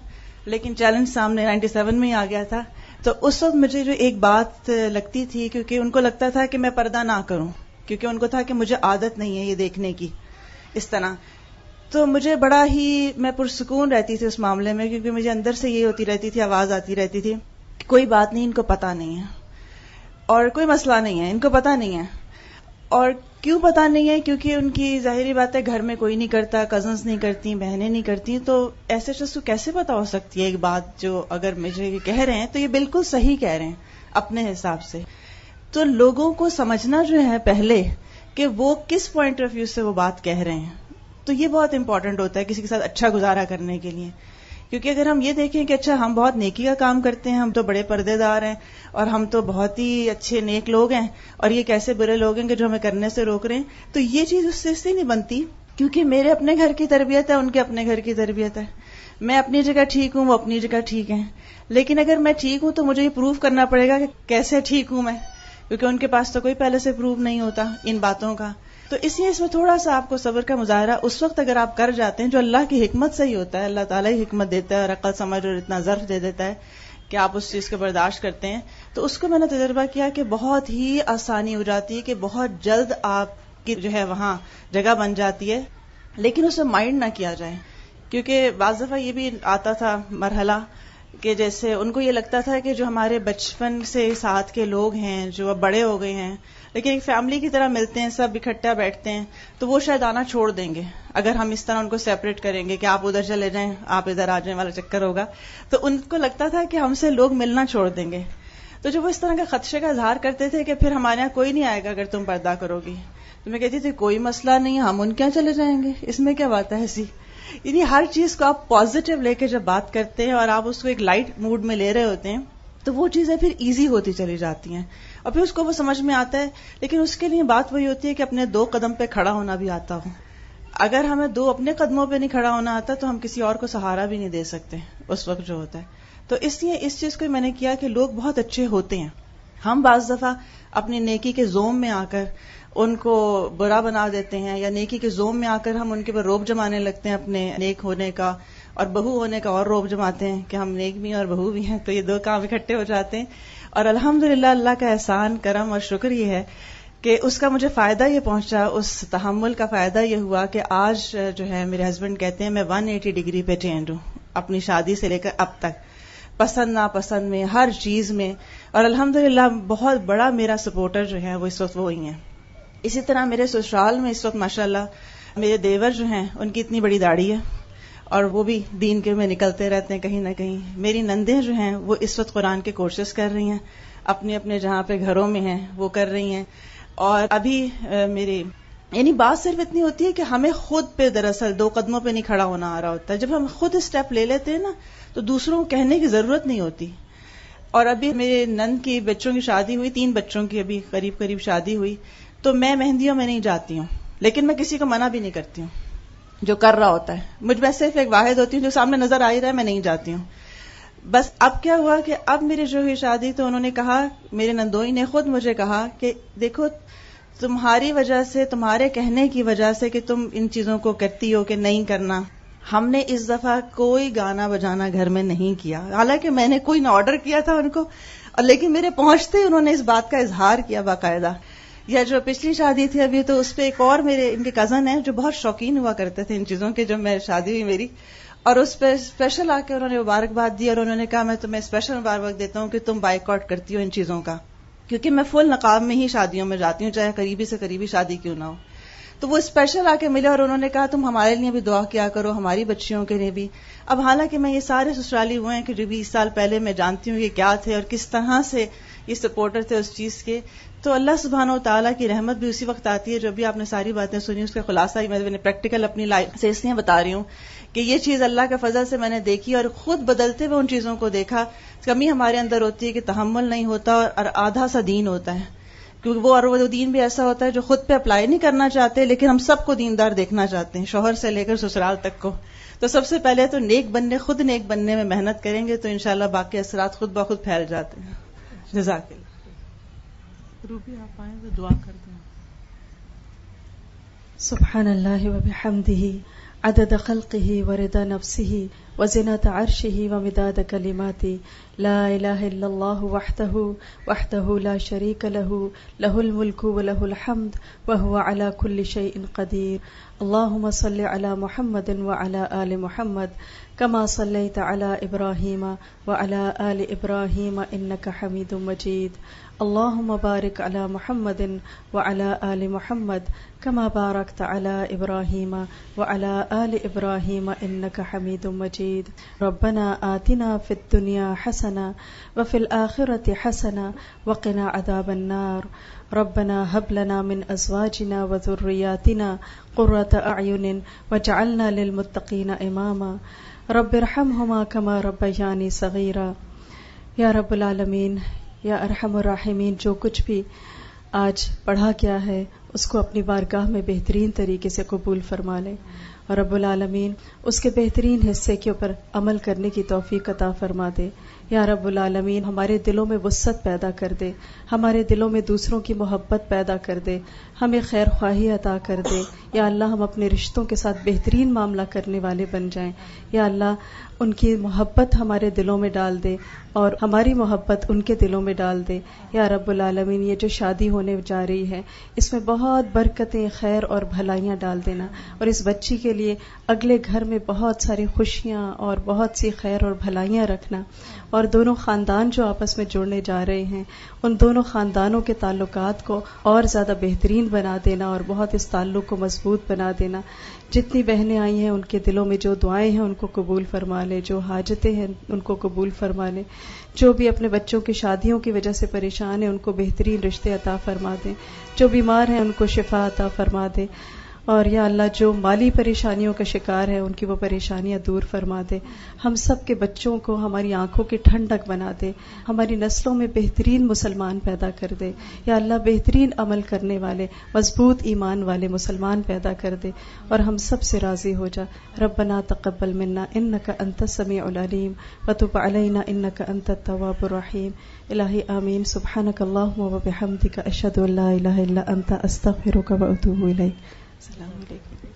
لیکن چیلنج سامنے 97 میں ہی آ گیا تھا۔ تو اس وقت مجھے جو ایک بات لگتی تھی، کیونکہ ان کو لگتا تھا کہ میں پردہ نہ کروں، کیونکہ ان کو تھا کہ مجھے عادت نہیں ہے یہ دیکھنے کی اس طرح۔ تو مجھے بڑا ہی میں پرسکون رہتی تھی اس معاملے میں، کیونکہ مجھے اندر سے یہ ہوتی رہتی تھی، آواز آتی رہتی تھی کہ کوئی بات نہیں، ان کو پتہ نہیں ہے اور کوئی مسئلہ نہیں ہے، ان کو پتہ نہیں ہے۔ اور کیوں پتہ نہیں ہے؟ کیونکہ ان کی ظاہری بات ہے گھر میں کوئی نہیں کرتا، کزنس نہیں کرتی، بہنیں نہیں کرتی، تو ایسے شخص کو کیسے پتہ ہو سکتی ہے ایک بات جو اگر مجھے کہہ رہے ہیں تو یہ بالکل صحیح کہہ رہے ہیں اپنے حساب سے۔ تو لوگوں کو سمجھنا جو ہے پہلے کہ وہ کس پوائنٹ آف ویو سے وہ بات کہہ رہے ہیں، تو یہ بہت امپورٹنٹ ہوتا ہے کسی کے ساتھ اچھا گزارا کرنے کے لیے۔ کیونکہ اگر ہم یہ دیکھیں کہ اچھا ہم بہت نیکی کا کام کرتے ہیں، ہم تو بڑے پردے دار ہیں اور ہم تو بہت ہی اچھے نیک لوگ ہیں، اور یہ کیسے برے لوگ ہیں کہ جو ہمیں کرنے سے روک رہے ہیں، تو یہ چیز اس سے نہیں بنتی، کیونکہ میرے اپنے گھر کی تربیت ہے، ان کے اپنے گھر کی تربیت ہے۔ میں اپنی جگہ ٹھیک ہوں، وہ اپنی جگہ ٹھیک ہیں، لیکن اگر میں ٹھیک ہوں تو مجھے یہ پروف کرنا پڑے گا کہ کیسے ٹھیک ہوں میں، کیونکہ ان کے پاس تو کوئی پہلے سے پروف نہیں ہوتا ان باتوں کا۔ تو اس لیے اس میں تھوڑا سا آپ کو صبر کا مظاہرہ اس وقت اگر آپ کر جاتے ہیں، جو اللہ کی حکمت سے ہی ہوتا ہے، اللہ تعالیٰ ہی حکمت دیتا ہے اور عقل سمجھ اور اتنا ظرف دے دیتا ہے کہ آپ اس چیز کو برداشت کرتے ہیں، تو اس کو میں نے تجربہ کیا کہ بہت ہی آسانی ہو جاتی ہے، کہ بہت جلد آپ کی جو ہے وہاں جگہ بن جاتی ہے، لیکن اسے مائنڈ نہ کیا جائے۔ کیونکہ بعض دفعہ یہ بھی آتا تھا مرحلہ کہ جیسے ان کو یہ لگتا تھا کہ جو ہمارے بچپن سے ساتھ کے لوگ ہیں جو اب بڑے ہو گئے ہیں لیکن ایک فیملی کی طرح ملتے ہیں, سب اکٹھا بیٹھتے ہیں, تو وہ شاید آنا چھوڑ دیں گے اگر ہم اس طرح ان کو سیپریٹ کریں گے کہ آپ ادھر چلے جائیں, آپ ادھر آ جائیں والا چکر ہوگا. تو ان کو لگتا تھا کہ ہم سے لوگ ملنا چھوڑ دیں گے. تو جو وہ اس طرح کا خدشے کا اظہار کرتے تھے کہ پھر ہمارے یہاں کوئی نہیں آئے گا اگر تم پردہ کرو گی, تو میں کہتی تھی کوئی مسئلہ نہیں, ہم ان کے یہاں چلے جائیں گے, اس میں کیا بات ہے ایسی. یعنی ہر چیز کو آپ پازیٹیو لے کے جب بات کرتے ہیں اور آپ اس کو ایک لائٹ موڈ میں لے رہے ہوتے ہیں تو وہ چیزیں پھر ایزی ہوتی چلی جاتی ہیں اور پھر اس کو وہ سمجھ میں آتا ہے. لیکن اس کے لیے بات وہی ہوتی ہے کہ اپنے 2 قدم پہ کھڑا ہونا بھی آتا ہو. اگر ہمیں 2 اپنے قدموں پہ نہیں کھڑا ہونا آتا تو ہم کسی اور کو سہارا بھی نہیں دے سکتے اس وقت جو ہوتا ہے. تو اس لیے اس چیز کو میں نے کیا کہ لوگ بہت اچھے ہوتے ہیں, ہم بعض دفعہ اپنی نیکی کے زوم میں آ کر ان کو برا بنا دیتے ہیں, یا نیکی کے زوم میں آ کر ہم ان کے اوپر روب جمانے لگتے ہیں اپنے نیک ہونے کا, اور بہو ہونے کا اور روب جماتے ہیں کہ ہم نیک بھی ہیں اور بہو بھی ہیں, تو یہ 2 کام اکٹھے ہو جاتے ہیں. اور الحمدللہ اللہ کا احسان کرم اور شکر یہ ہے کہ اس کا مجھے فائدہ یہ پہنچا, اس تحمل کا فائدہ یہ ہوا کہ آج جو ہے میرے ہسبینڈ کہتے ہیں میں 180 ڈگری پہ چینج ہوں اپنی شادی سے لے کر اب تک, پسند ناپسند میں, ہر چیز میں. اور الحمدللہ بہت بڑا میرا سپورٹر جو ہے وہ اس وقت وہی ہیں. اسی طرح میرے سسرال میں اس وقت ماشاءاللہ میرے دیور جو ہیں ان کی اتنی بڑی داڑھی ہے اور وہ بھی دین کے میں نکلتے رہتے ہیں کہیں نہ کہیں. میری نندیں جو ہیں وہ اس وقت قرآن کے کورسز کر رہی ہیں, اپنے اپنے جہاں پہ گھروں میں ہیں وہ کر رہی ہیں. اور ابھی میری یعنی بات صرف اتنی ہوتی ہے کہ ہمیں خود پہ دراصل 2 قدموں پہ نہیں کھڑا ہونا آ رہا ہوتا ہے. جب ہم خود اسٹیپ لے لیتے ہیں نا تو دوسروں کو کہنے کی ضرورت نہیں ہوتی. اور ابھی میرے نند کی بچوں کی شادی ہوئی, 3 بچوں کی ابھی قریب شادی ہوئی, تو میں مہندیوں میں نہیں جاتی ہوں, لیکن میں کسی کو منع بھی نہیں کرتی ہوں جو کر رہا ہوتا ہے. مجھ میں صرف ایک واحد ہوتی ہوں جو سامنے نظر آ ہی رہا ہے میں نہیں جاتی ہوں. بس اب کیا ہوا کہ اب میری جو ہوئی شادی تو انہوں نے کہا, میرے نندوئی نے خود مجھے کہا کہ دیکھو تمہاری وجہ سے, تمہارے کہنے کی وجہ سے کہ تم ان چیزوں کو کرتی ہو کہ نہیں کرنا, ہم نے اس دفعہ کوئی گانا بجانا گھر میں نہیں کیا. حالانکہ میں نے کوئی نہ آرڈر کیا تھا ان کو, اور لیکن میرے پہنچتے انہوں نے اس بات کا اظہار کیا باقاعدہ. یا جو پچھلی شادی تھی ابھی تو اس پہ ایک اور میرے ان کے کزن ہیں جو بہت شوقین ہوا کرتے تھے ان چیزوں کے, جب میں شادی ہوئی میری, اور اس پہ اسپیشل آ کے انہوں نے مبارکباد دی اور انہوں نے کہا میں تمہیں اسپیشل مبارکباد دیتا ہوں کہ تم بائیکاٹ کرتی ہو ان چیزوں کا, کیونکہ میں فل نقاب میں ہی شادیوں میں جاتی ہوں چاہے قریبی سے قریبی شادی کیوں نہ ہو. تو وہ اسپیشل آ کے ملے اور انہوں نے کہا تم ہمارے لیے بھی دعا کیا کرو, ہماری بچیوں کے لیے بھی. اب حالانکہ میں یہ سارے سسرالی ہوئے ہیں کہ جو 20 سال پہلے میں جانتی ہوں یہ کیا تھے اور کس طرح سے یہ سپورٹر تھے اس چیز کے, تو اللہ سبحانہ و تعالیٰ کی رحمت بھی اسی وقت آتی ہے جب بھی آپ نے ساری باتیں سنی. اس کا خلاصہ ہی میں پریکٹیکل اپنی لائف سے اس لیے بتا رہی ہوں کہ یہ چیز اللہ کے فضل سے میں نے دیکھی اور خود بدلتے ہوئے ان چیزوں کو دیکھا. کمی ہمارے اندر ہوتی ہے کہ تحمل نہیں ہوتا اور آدھا سا دین ہوتا ہے, کیونکہ وہ دین بھی ایسا ہوتا ہے جو خود پہ اپلائی نہیں کرنا چاہتے لیکن ہم سب کو دیندار دیکھنا چاہتے ہیں, شوہر سے لے کر سسرال تک کو. تو سب سے پہلے تو خود نیک بننے میں محنت کریں گے تو انشاءاللہ باقی اثرات خود بخود پھیل جاتے ہیں. جزاک اللہ. روبی آپ آئیں تو دعا کر دیں. سبحان اللہ وبحمدہ عدد خلقہ ورضا نفسہ وزنة عرشه ومداد كلماته لا إله إلا الله وحده لا شريك له له الملك وله الحمد وهو على كل شيء قدير. اللهم صل على محمد وعلى آل محمد كما صليت على إبراهيم وعلى آل إبراهيم إنك حميد مجيد. اللهم بارك على محمد وعلى آل محمد كما باركت على إبراهيم وعلى آل إبراهيم إنك حميد مجيد. ربنا آتنا في الدنيا حسنة وفي الآخرة حسنة وقنا عذاب النار. ربنا هب لنا من أزواجنا وذرياتنا قرة أعين واجعلنا للمتقين إماما. رب ارحمهما كما ربياني صغيرا. یا رب العالمین یا ارحم الراحمین, جو کچھ بھی آج پڑھا کیا ہے اس کو اپنی بارگاہ میں بہترین طریقے سے قبول فرما لے, اور رب العالمین اس کے بہترین حصے کے اوپر عمل کرنے کی توفیق عطا فرما دے. یا رب العالمین ہمارے دلوں میں وسعت پیدا کر دے, ہمارے دلوں میں دوسروں کی محبت پیدا کر دے, ہمیں خیر خواہی عطا کر دے. یا اللہ ہم اپنے رشتوں کے ساتھ بہترین معاملہ کرنے والے بن جائیں. یا اللہ ان کی محبت ہمارے دلوں میں ڈال دے اور ہماری محبت ان کے دلوں میں ڈال دے. یا رب العالمین یہ جو شادی ہونے جا رہی ہے اس میں بہت برکتیں, خیر اور بھلائیاں ڈال دینا, اور اس بچی کے لیے اگلے گھر میں بہت ساری خوشیاں اور بہت سی خیر اور بھلائیاں رکھنا، اور دونوں خاندان جو آپس میں جڑنے جا رہے ہیں ان دونوں خاندانوں کے تعلقات کو اور زیادہ بہترین بنا دینا اور بہت اس تعلق کو مضبوط بنا دینا. جتنی بہنیں آئی ہیں ان کے دلوں میں جو دعائیں ہیں ان کو قبول فرما لے، جو حاجتیں ہیں ان کو قبول فرما لے، جو بھی اپنے بچوں کی شادیوں کی وجہ سے پریشان ہیں ان کو بہترین رشتے عطا فرما دے، جو بیمار ہیں ان کو شفا عطا فرما دے، اور یا اللہ جو مالی پریشانیوں کا شکار ہے ان کی وہ پریشانیاں دور فرما دے. ہم سب کے بچوں کو ہماری آنکھوں کی ٹھنڈک بنا دے، ہماری نسلوں میں بہترین مسلمان پیدا کر دے. یا اللہ بہترین عمل کرنے والے مضبوط ایمان والے مسلمان پیدا کر دے اور ہم سب سے راضی ہو جا. ربنا تقبل منا انک انت السمیع العلیم وتب علینا انک انت التواب الرحیم. الہی آمین. سبحانک اللہم وبحمدک اشہد ان لا الہ الا انت استغفرک واتوب الیک. السلام علیکم.